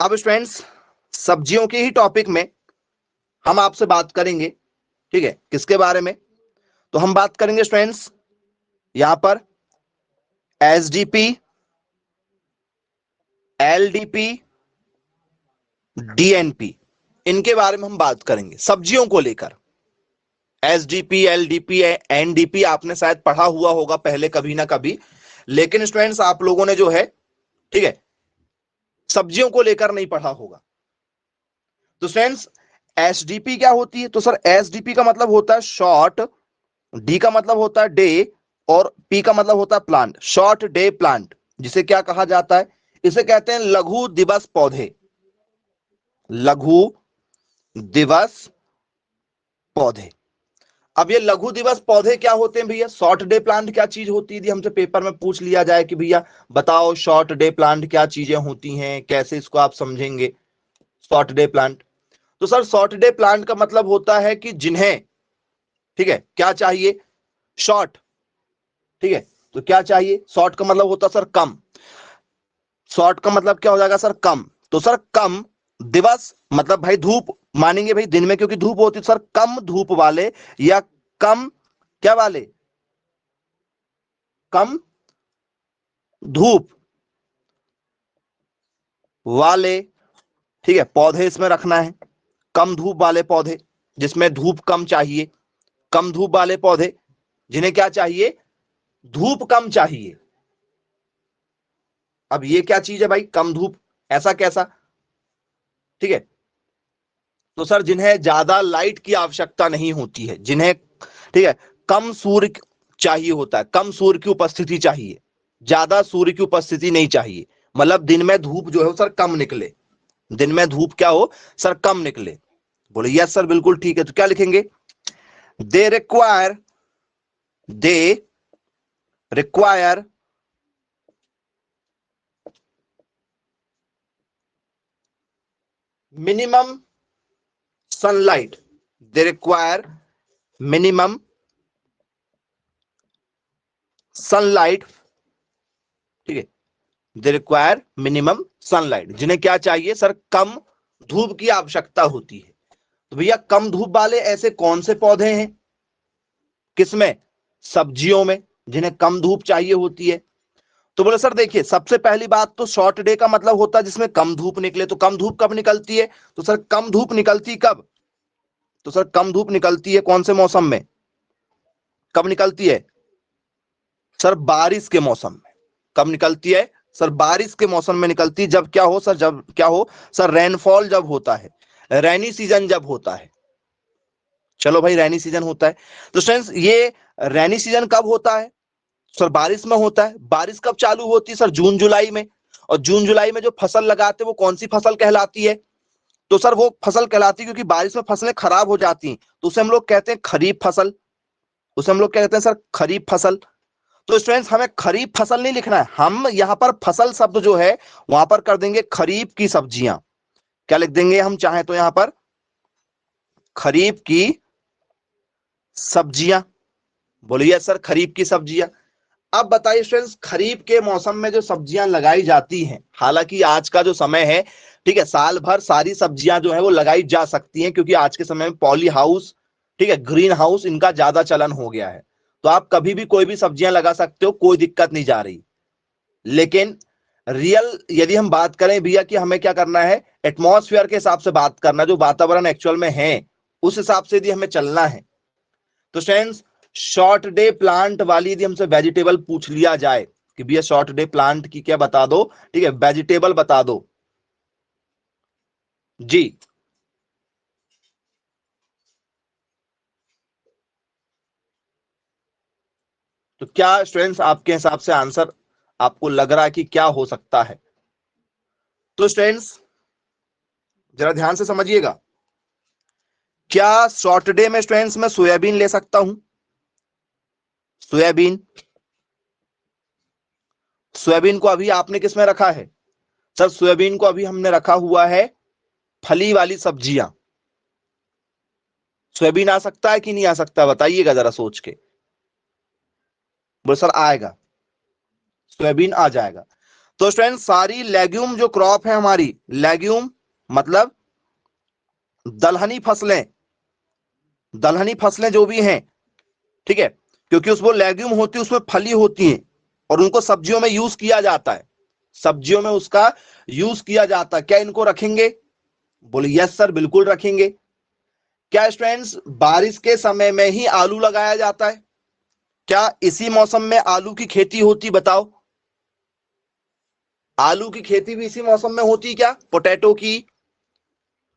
अब स्टूडेंट्स सब्जियों के ही टॉपिक में हम आपसे बात करेंगे, ठीक है, किसके बारे में? तो हम बात करेंगे स्टूडेंट्स यहां पर एसडीपी, एलडीपी, डीएनपी, इनके बारे में हम बात करेंगे सब्जियों को लेकर। एसडीपी, एलडीपी, एनडीपी आपने शायद पढ़ा हुआ होगा पहले कभी ना कभी, लेकिन स्टूडेंट्स आप लोगों ने जो है, ठीक है, सब्जियों को लेकर नहीं पढ़ा होगा। तो फ्रेंड्स एसडीपी क्या होती है? तो सर एसडीपी का मतलब होता है शॉर्ट डी का मतलब होता है डे और पी का मतलब होता है प्लांट, शॉर्ट डे प्लांट, जिसे क्या कहा जाता है, इसे कहते हैं लघु दिवस पौधे, लघु दिवस पौधे। अब ये लघु दिवस पौधे क्या होते हैं भैया, शॉर्ट डे प्लांट क्या चीज होती है, हमसे पेपर में पूछ लिया जाए कि भैया बताओ शॉर्ट डे प्लांट क्या चीजें होती हैं, कैसे इसको आप समझेंगे शॉर्ट डे प्लांट। तो सर शॉर्ट डे प्लांट का मतलब होता है कि जिन्हें, ठीक है, क्या चाहिए, शॉर्ट, ठीक है, तो क्या चाहिए, शॉर्ट का मतलब होता है सर कम, शॉर्ट का मतलब क्या हो जाएगा सर कम, तो सर कम दिवस मतलब भाई धूप मानेंगे भाई दिन में क्योंकि धूप होती है, सर कम धूप वाले या कम क्या वाले, कम धूप वाले, ठीक है, पौधे इसमें रखना है, कम धूप वाले पौधे जिसमें धूप कम चाहिए, कम धूप वाले पौधे जिन्हें क्या चाहिए, धूप कम चाहिए। अब ये क्या चीज है भाई, कम धूप, ऐसा कैसा, ठीक है, तो सर जिन्हें ज्यादा लाइट की आवश्यकता नहीं होती है, जिन्हें, ठीक है, कम सूर्य चाहिए होता है, कम सूर्य की उपस्थिति चाहिए, ज्यादा सूर्य की उपस्थिति नहीं चाहिए, मतलब दिन में धूप जो है सर कम निकले, दिन में धूप क्या हो सर कम निकले। बोले यस सर बिल्कुल ठीक है, तो क्या लिखेंगे, they require, they require minimum sunlight, they require minimum sunlight, ठीक है, दे रिक्वायर मिनिमम सनलाइट, जिन्हें क्या चाहिए सर कम धूप की आवश्यकता होती है। तो भैया कम धूप वाले ऐसे कौन से पौधे हैं, किसमें, सब्जियों में, जिन्हें कम धूप चाहिए होती है। तो बोले सर देखिए सबसे पहली बात तो शॉर्ट डे का मतलब होता है जिसमें कम धूप निकले, तो कम धूप कब निकलती है, तो सर कम धूप निकलती कब, तो सर कम धूप निकलती है कौन से मौसम में, कब निकलती है सर बारिश के मौसम में, कब निकलती है सर बारिश के मौसम में निकलती है, जब क्या हो सर, जब क्या हो सर रेनफॉल जब होता है, रेनी सीजन जब होता है, चलो भाई रेनी सीजन होता है। तो स्टूडेंट्स ये रेनी सीजन कब होता है सर, बारिश में होता है, बारिश कब चालू होती है सर, जून जुलाई में, और जून जुलाई में जो फसल लगाते हैं वो कौन सी फसल कहलाती है, तो सर वो फसल कहलाती है क्योंकि बारिश में फसलें खराब हो जाती हैं तो उसे हम लोग कहते हैं खरीफ फसल, उसे हम लोग कहते हैं सर खरीफ फसल। तो स्टूडेंट्स हमें खरीफ फसल नहीं लिखना है, हम यहाँ पर फसल शब्द जो है वहां पर कर देंगे खरीफ की सब्जियां, क्या लिख देंगे हम चाहें तो यहां पर खरीफ की सब्जियां, बोलिए सर खरीफ की सब्जियां। अब बताइए स्टूडेंट्स खरीफ के मौसम में जो सब्जियां लगाई जाती हैं, हालांकि आज का जो समय है, ठीक है, साल भर सारी सब्जियां जो है वो लगाई जा सकती हैं क्योंकि आज के समय में पॉली हाउस, ठीक है, ग्रीन हाउस इनका ज्यादा चलन हो गया है, तो आप कभी भी कोई भी सब्जियां लगा सकते हो, कोई दिक्कत नहीं जा रही। लेकिन रियल यदि हम बात करें भैया कि हमें क्या करना है, एटमॉस्फेयर के हिसाब से बात करना, जो वातावरण एक्चुअल में है उस हिसाब से यदि हमें चलना है, तो फ्रेंड्स शॉर्ट डे प्लांट वाली यदि हमसे वेजिटेबल पूछ लिया जाए कि भैया शॉर्ट डे प्लांट की क्या बता दो, ठीक है, वेजिटेबल बता दो जी, तो क्या स्टूडेंट्स आपके हिसाब से आंसर आपको लग रहा है कि क्या हो सकता है। तो स्टूडेंट्स जरा ध्यान से समझिएगा, क्या शॉर्ट डे में स्टूडेंट्स मैं सोयाबीन ले सकता हूं, सोयाबीन, सोयाबीन को अभी आपने किस में रखा है सर, सोयाबीन को अभी हमने रखा हुआ है फली वाली सब्जियां, सोयाबीन आ सकता है कि नहीं आ सकता बताइएगा जरा सोच के, बोले सर आएगा, सोयाबीन आ जाएगा। तो स्टूडेंट सारी लेग्यूम जो क्रॉप है हमारी, लेग्यूम मतलब दलहनी फसलें, दलहनी फसलें जो भी हैं, ठीक है, क्योंकि उसमें लेग्यूम होती है उसमें फली होती हैं और उनको सब्जियों में यूज किया जाता है, सब्जियों में उसका यूज किया जाता है, क्या इनको रखेंगे, बोले यस सर बिल्कुल रखेंगे। क्या स्टूडेंट्स बारिश के समय में ही आलू लगाया जाता है, क्या इसी मौसम में आलू की खेती होती, बताओ, आलू की खेती भी इसी मौसम में होती क्या, पोटैटो की,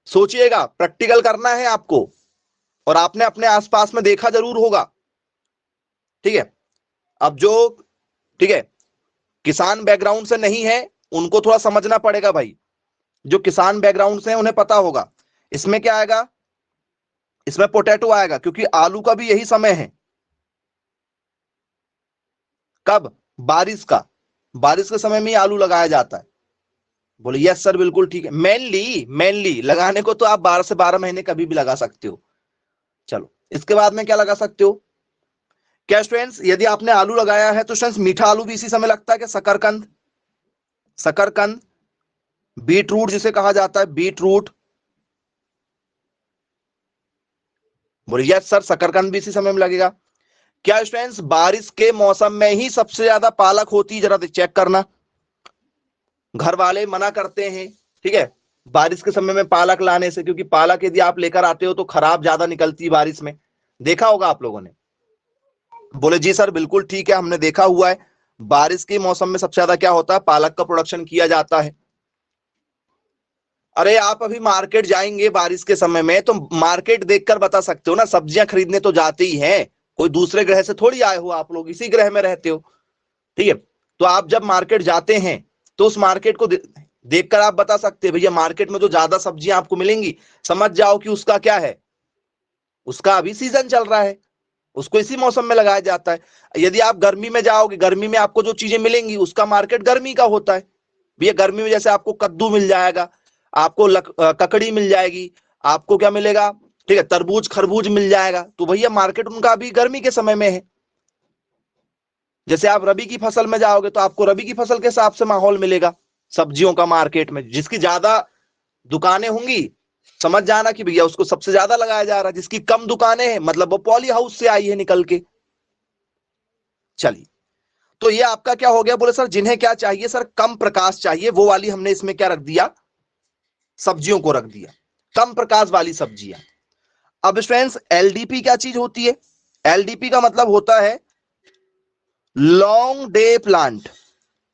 सोचिएगा प्रैक्टिकल करना है आपको और आपने अपने आसपास में देखा जरूर होगा, ठीक है। अब जो ठीक है किसान बैकग्राउंड से नहीं है उनको थोड़ा समझना पड़ेगा भाई। जो किसान बैकग्राउंड से है उन्हें पता होगा इसमें क्या आएगा, इसमें पोटैटो आएगा, क्योंकि आलू का भी यही समय है। कब? बारिश का। बारिश के समय में ही आलू लगाया जाता है। बोले यस सर बिल्कुल ठीक है। मेनली लगाने को तो आप 12 से 12 महीने कभी भी लगा सकते हो। चलो इसके बाद में क्या लगा सकते हो? क्या स्टूडेंट्स, यदि आपने आलू लगाया है तो स्टूडेंट्स मीठा आलू भी इसी समय लगता है क्या? शकरकंद, शकरकंद, बीट रूट जिसे कहा जाता है, बीट रूट। बोले यस सर शकरकंद भी इसी समय में लगेगा। क्या स्टूडेंट्स बारिश के मौसम में ही सबसे ज्यादा पालक होती है? जरा चेक करना। घर वाले मना करते हैं, ठीक है, बारिश के समय में पालक लाने से, क्योंकि पालक यदि आप लेकर आते हो तो खराब ज्यादा निकलती है बारिश में। देखा होगा आप लोगों ने। बोले जी सर बिल्कुल ठीक है, हमने देखा हुआ है, बारिश के मौसम में सबसे ज्यादा क्या होता है, पालक का प्रोडक्शन किया जाता है। अरे आप अभी मार्केट जाएंगे बारिश के समय में तो मार्केट देखकर बता सकते हो ना, सब्जियां खरीदने तो जाते ही हैं, कोई दूसरे ग्रह से थोड़ी आए हो, आप लोग इसी ग्रह में रहते हो। ठीक है, तो आप जब मार्केट जाते हैं तो उस मार्केट को देखकर आप बता सकते हैं भैया मार्केट में जो ज्यादा सब्जियां आपको मिलेंगी, समझ जाओ कि उसका क्या है, उसका अभी सीजन चल रहा है, उसको इसी मौसम में लगाया जाता है। यदि आप गर्मी में जाओगे, गर्मी में आपको जो चीजें मिलेंगी उसका मार्केट गर्मी का होता है। भैया गर्मी में जैसे आपको कद्दू मिल जाएगा, आपको ककड़ी मिल जाएगी, आपको क्या मिलेगा, ठीक है, तरबूज खरबूज मिल जाएगा, तो भैया मार्केट उनका अभी गर्मी के समय में है। जैसे आप रबी की फसल में जाओगे तो आपको रबी की फसल के हिसाब से माहौल मिलेगा सब्जियों का मार्केट में। जिसकी ज्यादा दुकानें होंगी, समझ जाना कि भैया उसको सबसे ज्यादा लगाया जा रहा है, जिसकी कम दुकानें हैं मतलब वो पॉली हाउस से आई है निकल के। चलिए, तो ये आपका क्या हो गया? बोले सर जिन्हें क्या चाहिए सर, कम प्रकाश चाहिए, वो वाली हमने इसमें क्या रख दिया, सब्जियों को रख दिया, कम प्रकाश वाली सब्जियां। अब स्टूडेंट्स एलडीपी क्या चीज होती है? एलडीपी का मतलब होता है long day plant.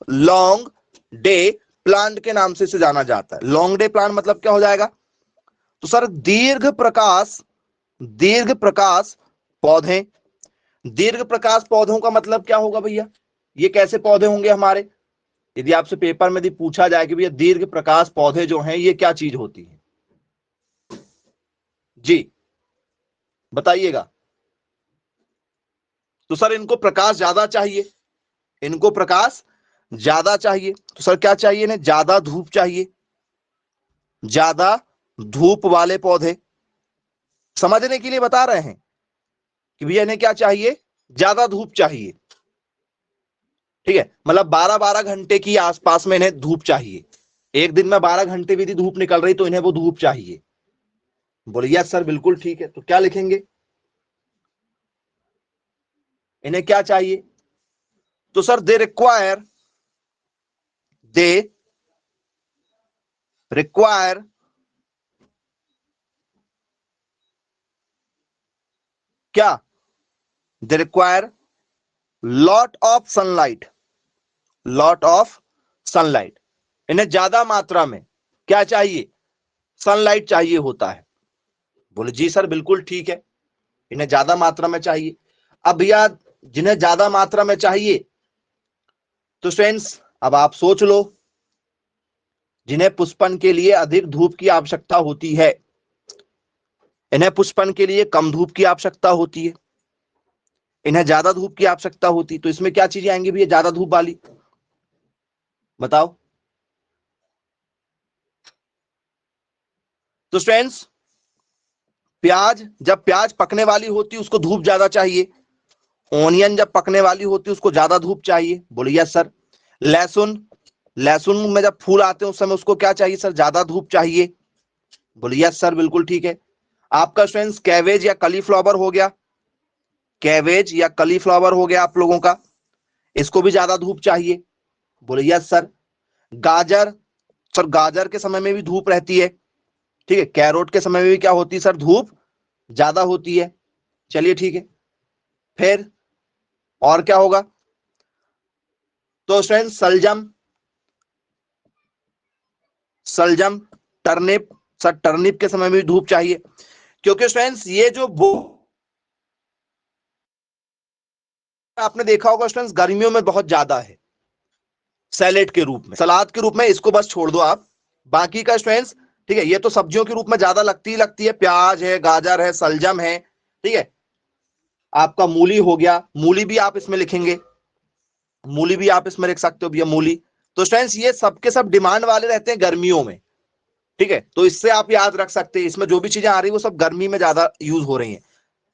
Long day plant के नाम से इसे जाना जाता है। लॉन्ग डे प्लांट मतलब क्या हो जाएगा? तो सर दीर्घ प्रकाश पौधे। दीर्घ प्रकाश पौधों का मतलब क्या होगा भैया? ये कैसे पौधे होंगे हमारे? यदि आपसे पेपर में यदि पूछा जाए कि भैया दीर्घ प्रकाश पौधे जो हैं ये क्या चीज होती है, जी बताइएगा। तो सर इनको प्रकाश ज्यादा चाहिए, इनको प्रकाश ज्यादा चाहिए, तो सर क्या चाहिए इन्हें? ज्यादा धूप चाहिए, ज्यादा धूप वाले पौधे। समझने के लिए बता रहे हैं कि भैया इन्हें क्या चाहिए? ज्यादा धूप चाहिए। ठीक है, मतलब 12-12 घंटे की आसपास में इन्हें धूप चाहिए। एक दिन में 12 घंटे भी यदि धूप निकल रही तो इन्हें वो धूप चाहिए। बोले यस सर बिल्कुल ठीक है, तो क्या लिखेंगे? इन्हें क्या चाहिए? तो सर दे रिक्वायर क्या? They require lot of sunlight. Lot of sunlight, इन्हें ज्यादा मात्रा में क्या चाहिए? सनलाइट चाहिए होता है। बोले जी सर बिल्कुल ठीक है, इन्हें ज्यादा मात्रा में चाहिए। अब भैया जिन्हें ज्यादा मात्रा में चाहिए, तो स्टूडेंट्स अब आप सोच लो, जिन्हें पुष्पन के लिए अधिक धूप की आवश्यकता होती है, इन्हें पुष्पन के लिए कम धूप की आवश्यकता होती है, इन्हें ज्यादा धूप की आवश्यकता होती है, तो इसमें क्या चीजें आएंगी भैया ज्यादा धूप वाली? बताओ। तो स्टूडेंट्स जब प्याज पकने वाली होती है उसको धूप ज्यादा चाहिए, ओनियन जब पकने वाली होती है उसको ज्यादा धूप चाहिए। बोलिए सर। लहसुन, लहसुन में जब फूल आते हैं उस समय उसको क्या चाहिए सर? ज्यादा धूप चाहिए। बोलिए सर बिल्कुल ठीक है। आपका स्टूडेंट्स कैवेज या कलीफ्लावर हो गया, कैवेज या कलीफ्लावर हो गया आप लोगों का, इसको भी ज्यादा धूप चाहिए। बोले यस सर। गाजर, सर गाजर के समय में भी धूप रहती है, ठीक है, कैरोट के समय में भी क्या होती है सर? धूप ज्यादा होती है। चलिए ठीक है, फिर और क्या होगा? तो स्टूडेंट सलजम, सलजम, टर्निप, सर टर्निप के समय में भी धूप चाहिए, क्योंकि स्टूडेंट्स ये जो आपने देखा होगा स्टूडेंट्स गर्मियों में बहुत ज्यादा है, सैलेड के रूप में, सलाद के रूप में, इसको बस छोड़ दो आप, बाकी का स्टूडेंट्स ठीक है, ये तो सब्जियों के रूप में ज्यादा लगती है, प्याज है, गाजर है, सलजम है, ठीक है, आपका मूली हो गया, मूली भी आप इसमें लिखेंगे, मूली भी आप इसमें लिख सकते हो भैया, मूली। तो स्टूडेंट्स ये सब के सब डिमांड वाले रहते हैं गर्मियों में, ठीक है, तो इससे आप याद रख सकते हैं, इसमें जो भी चीजें आ रही है वो सब गर्मी में ज्यादा यूज हो रही हैं,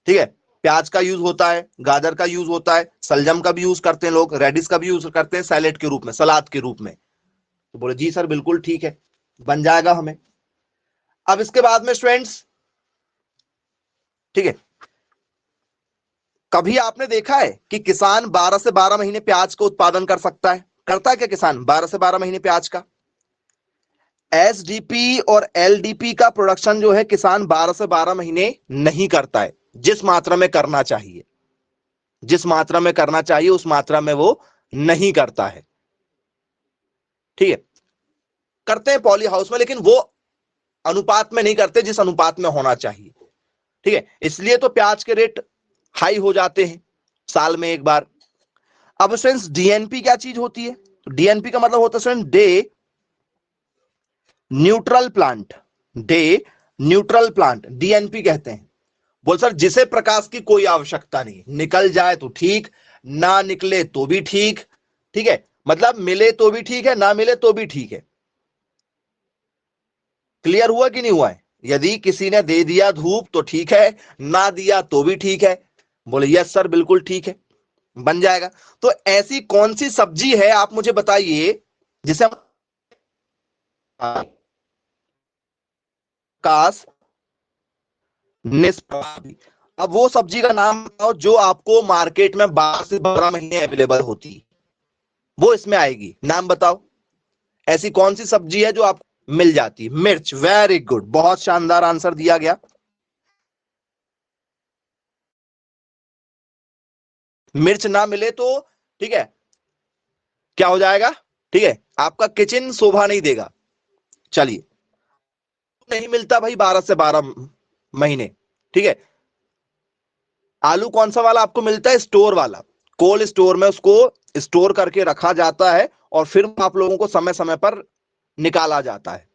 ठीक है। प्याज का यूज होता है, गाजर का यूज होता है, सलजम का भी यूज करते हैं लोग, रेडिस का भी यूज करते हैं सैलेड के रूप में, सलाद के रूप में। तो बोले जी सर बिल्कुल ठीक है, बन जाएगा हमें। अब इसके बाद में स्टूडेंट्स ठीक है, कभी आपने देखा है कि किसान 12 से 12 महीने प्याज का उत्पादन कर सकता है? करता है क्या किसान 12 से 12 महीने प्याज का? एसडीपी और एलडीपी का प्रोडक्शन जो है किसान 12 से 12 महीने नहीं करता है, जिस मात्रा में करना चाहिए, जिस मात्रा में करना चाहिए उस मात्रा में वो नहीं करता है, ठीक है। करते हैं पॉली हाउस में, लेकिन वो अनुपात में नहीं करते जिस अनुपात में होना चाहिए, ठीक है, इसलिए तो प्याज के रेट हाई हो जाते हैं साल में एक बार। अब फ्रेंड्स डीएनपी क्या चीज होती है? डीएनपी का मतलब होता है friend day neutral plant, day neutral plant DNP कहते हैं। बोल सर जिसे प्रकाश की कोई आवश्यकता नहीं, निकल जाए तो ठीक, ना निकले तो भी ठीक, ठीक है, मतलब मिले तो भी ठीक है, ना मिले तो भी ठीक है। क्लियर हुआ कि नहीं हुआ है? यदि किसी ने दे दिया धूप तो ठीक है, ना दिया तो भी ठीक है। बोले यस सर बिल्कुल ठीक है, बन जाएगा। तो ऐसी कौन सी सब्जी है आप मुझे बताइए जिसे हम काश निष्प्रभावी। अब वो सब्जी का नाम बताओ जो आपको मार्केट में 12 से 12 महीने अवेलेबल होती, वो इसमें आएगी, नाम बताओ। ऐसी कौन सी सब्जी है जो आपको मिल जाती? मिर्च, वेरी गुड, बहुत शानदार आंसर दिया गया। मिर्च ना मिले तो ठीक है, क्या हो जाएगा? ठीक है, आपका किचन शोभा नहीं देगा। चलिए, नहीं मिलता भाई 12 से 12 महीने, ठीक है। आलू कौन सा वाला आपको मिलता है? स्टोर वाला, कोल्ड स्टोर में उसको स्टोर करके रखा जाता है और फिर आप लोगों को समय समय पर निकाला जाता है।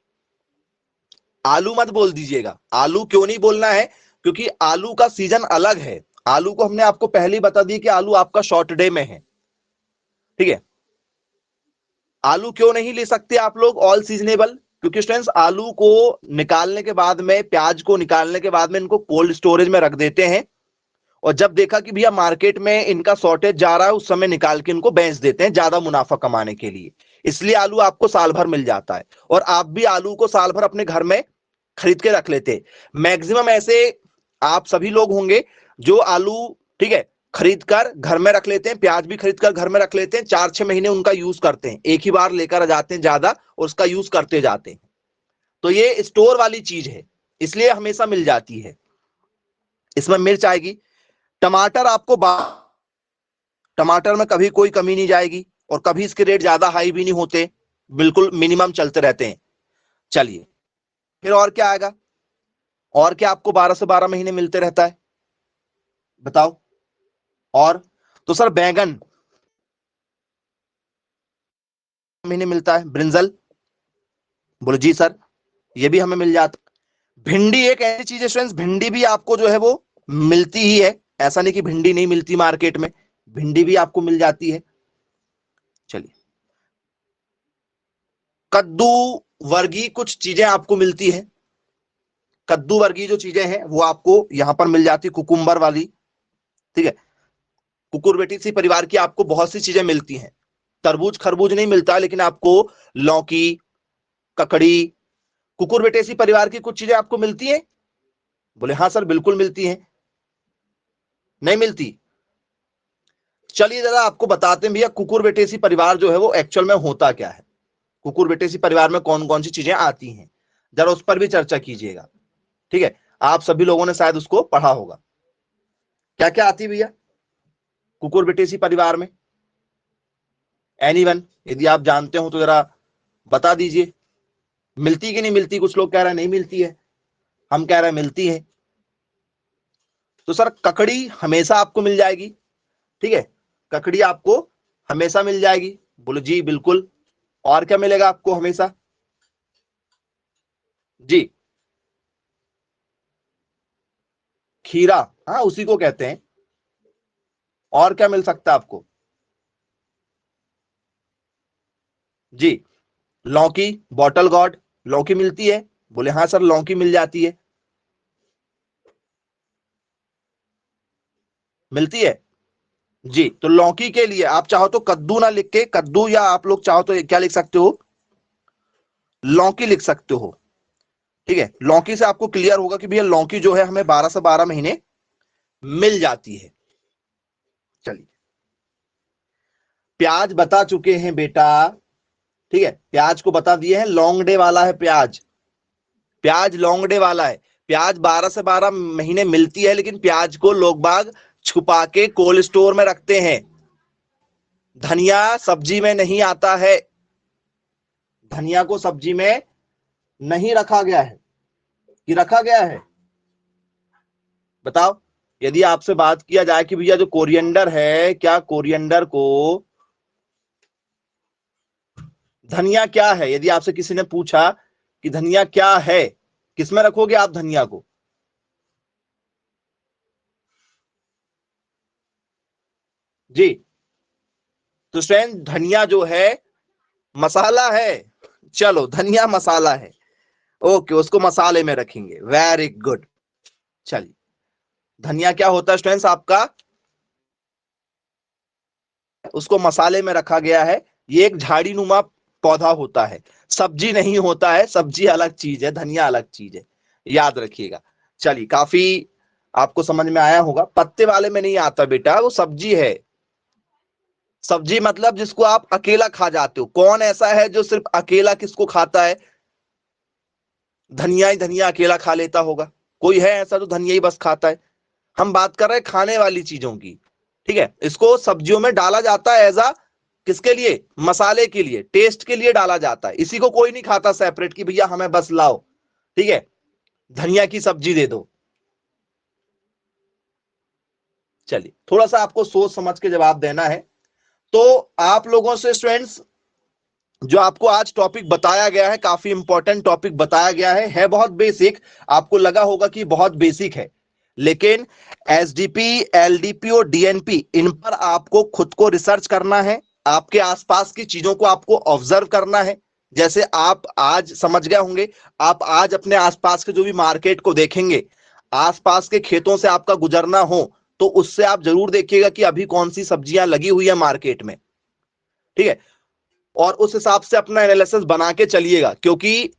आलू मत बोल दीजिएगा। आलू क्यों नहीं बोलना है? क्योंकि आलू का सीजन अलग है। आलू को हमने आपको पहले ही बता दी कि आलू आपका शॉर्ट डे में है, ठीक है। आलू क्यों नहीं ले सकते आप लोग ऑल सीजनेबल? क्योंकि स्टूडेंट्स आलू को निकालने के बाद में, प्याज को निकालने के बाद में इनको कोल्ड स्टोरेज में रख देते हैं और जब देखा कि भैया मार्केट में इनका शॉर्टेज जा रहा है उस समय निकाल के इनको बेच देते हैं ज्यादा मुनाफा कमाने के लिए। इसलिए आलू आपको साल भर मिल जाता है और आप भी आलू को साल भर अपने घर में खरीद के रख लेते हैं। मैक्सिमम ऐसे आप सभी लोग होंगे जो आलू ठीक है खरीद कर घर में रख लेते हैं, प्याज भी खरीद कर घर में रख लेते हैं, 4-6 महीने उनका यूज करते हैं, एक ही बार लेकर जाते हैं ज्यादा और उसका यूज करते जाते हैं। तो ये स्टोर वाली चीज है, इसलिए हमेशा मिल जाती है। इसमें मिर्च आएगी। टमाटर आपको टमाटर में कभी कोई कमी नहीं जाएगी और कभी इसके रेट ज्यादा हाई भी नहीं होते, बिल्कुल मिनिमम चलते रहते हैं। चलिए, फिर और क्या आएगा? और क्या आपको 12 से 12 महीने मिलते रहता है बताओ? और तो सर बैंगन महीने मिलता है, ब्रिंजल, बोलो जी सर ये भी हमें मिल जाता। भिंडी एक ऐसी चीज है फ्रेंड्स, भिंडी भी आपको जो है वो मिलती ही है, ऐसा नहीं कि भिंडी नहीं मिलती मार्केट में, भिंडी भी आपको मिल जाती है। चलिए, कद्दू वर्गीय कुछ चीजें आपको मिलती है, कद्दू वर्गीय जो चीजें हैं वो आपको यहां पर मिल जाती, कुकुम्बर वाली, ठीक है। कुकुरबिटेसी परिवार की आपको बहुत सी चीजें मिलती हैं। तरबूज खरबूज नहीं मिलता लेकिन आपको लौकी, ककड़ी, कुकुरबिटेसी परिवार की कुछ चीजें आपको मिलती हैं? बोले हाँ सर बिल्कुल मिलती हैं। नहीं मिलती? चलिए जरा आपको बताते हैं भैया कुकुरबिटेसी परिवार जो है वो एक्चुअल में होता क्या है, कुकुरबिटेसी परिवार में कौन कौन सी चीजें आती हैं, जरा उस पर भी चर्चा कीजिएगा, ठीक है। आप सभी लोगों ने शायद उसको पढ़ा होगा। क्या क्या आती है भैया कुकुरबिटेसी परिवार में? एनीवन, यदि आप जानते हो तो जरा बता दीजिए। मिलती कि नहीं मिलती? कुछ लोग कह रहे हैं नहीं मिलती है, हम कह रहे हैं मिलती है। तो सर ककड़ी हमेशा आपको मिल जाएगी, ठीक है। ककड़ी आपको हमेशा मिल जाएगी। बोलो जी बिल्कुल। और क्या मिलेगा आपको हमेशा? जी खीरा, हाँ उसी को कहते हैं। और क्या मिल सकता है आपको? जी लौकी, बॉटल गॉर्ड, लौकी मिलती है? बोले हाँ सर लौकी मिल जाती है। मिलती है जी। तो लौकी के लिए आप चाहो तो कद्दू ना लिख के, कद्दू या आप लोग चाहो तो क्या लिख सकते हो, लौकी लिख सकते हो। ठीक है, लौकी से आपको क्लियर होगा कि भैया लौकी जो है हमें 12 से 12 महीने मिल जाती है। चलिए, प्याज बता चुके हैं बेटा। ठीक है, प्याज को बता दिए हैं, लॉन्ग डे वाला है प्याज। प्याज लॉन्ग डे वाला है। प्याज 12 से 12 महीने मिलती है, लेकिन प्याज को लोग बाग छुपा के कोल्ड स्टोर में रखते हैं। धनिया सब्जी में नहीं आता है। धनिया को सब्जी में नहीं रखा गया है कि रखा गया है? बताओ। यदि आपसे बात किया जाए कि भैया जो कोरिएंडर है, क्या कोरिएंडर को, धनिया क्या है, यदि आपसे किसी ने पूछा कि धनिया क्या है, किसमें रखोगे आप धनिया को? जी तो फ्रेंड धनिया जो है मसाला है। चलो धनिया मसाला है, ओके, उसको मसाले में रखेंगे, वेरी गुड। चलिए, धनिया क्या होता है स्टूडेंट्स आपका? उसको मसाले में रखा गया है। ये एक झाड़ी नुमा पौधा होता है, सब्जी नहीं होता है। सब्जी अलग चीज है, धनिया अलग चीज है, याद रखिएगा। चलिए, काफी आपको समझ में आया होगा। पत्ते वाले में नहीं आता बेटा, वो सब्जी है। सब्जी मतलब जिसको आप अकेला खा जाते हो। कौन ऐसा है जो सिर्फ अकेला किसको खाता है? धनिया ही धनिया अकेला खा लेता होगा? कोई है ऐसा जो धनिया ही बस खाता है? हम बात कर रहे हैं खाने वाली चीजों की। ठीक है, इसको सब्जियों में डाला जाता है एज अ, किसके लिए? मसाले के लिए, टेस्ट के लिए डाला जाता है। इसी को कोई नहीं खाता सेपरेट कि भैया हमें बस लाओ, ठीक है, धनिया की सब्जी दे दो। चलिए, थोड़ा सा आपको सोच समझ के जवाब देना है। तो आप लोगों से स्टूडेंट्स, जो आपको आज टॉपिक बताया गया है, काफी इंपॉर्टेंट टॉपिक बताया गया है बहुत बेसिक। आपको लगा होगा कि बहुत बेसिक है, लेकिन एसडीपी, एलडीपी और डीएनपी, इन पर आपको खुद को रिसर्च करना है। आपके आसपास की चीजों को आपको ऑब्जर्व करना है। जैसे आप आज समझ गए होंगे, आप आज अपने आसपास के जो भी मार्केट को देखेंगे, आसपास के खेतों से आपका गुजरना हो, तो उससे आप जरूर देखिएगा कि अभी कौन सी सब्जियां लगी हुई है मार्केट में। ठीक है, और उस हिसाब से अपना एनालिसिस बना के चलिएगा, क्योंकि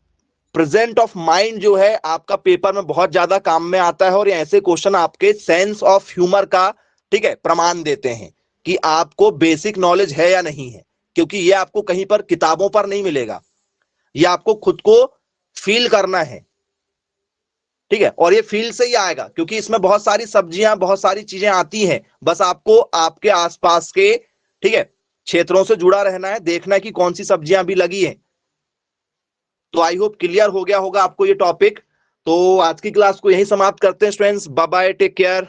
प्रेजेंट ऑफ माइंड जो है आपका पेपर में बहुत ज्यादा काम में आता है। और ऐसे क्वेश्चन आपके सेंस ऑफ ह्यूमर का, ठीक है, प्रमाण देते हैं कि आपको बेसिक नॉलेज है या नहीं है। क्योंकि ये आपको कहीं पर किताबों पर नहीं मिलेगा, ये आपको खुद को फील करना है। ठीक है, और ये फील से ही आएगा, क्योंकि इसमें बहुत सारी सब्जियां, बहुत सारी चीजें आती हैं। बस आपको आपके आसपास के, ठीक है, क्षेत्रों से जुड़ा रहना है, देखना है कि कौन सी सब्जियां अभी लगी हैं। तो आई होप क्लियर हो गया होगा आपको ये टॉपिक। तो आज की क्लास को यहीं समाप्त करते हैं students. Bye bye, take care.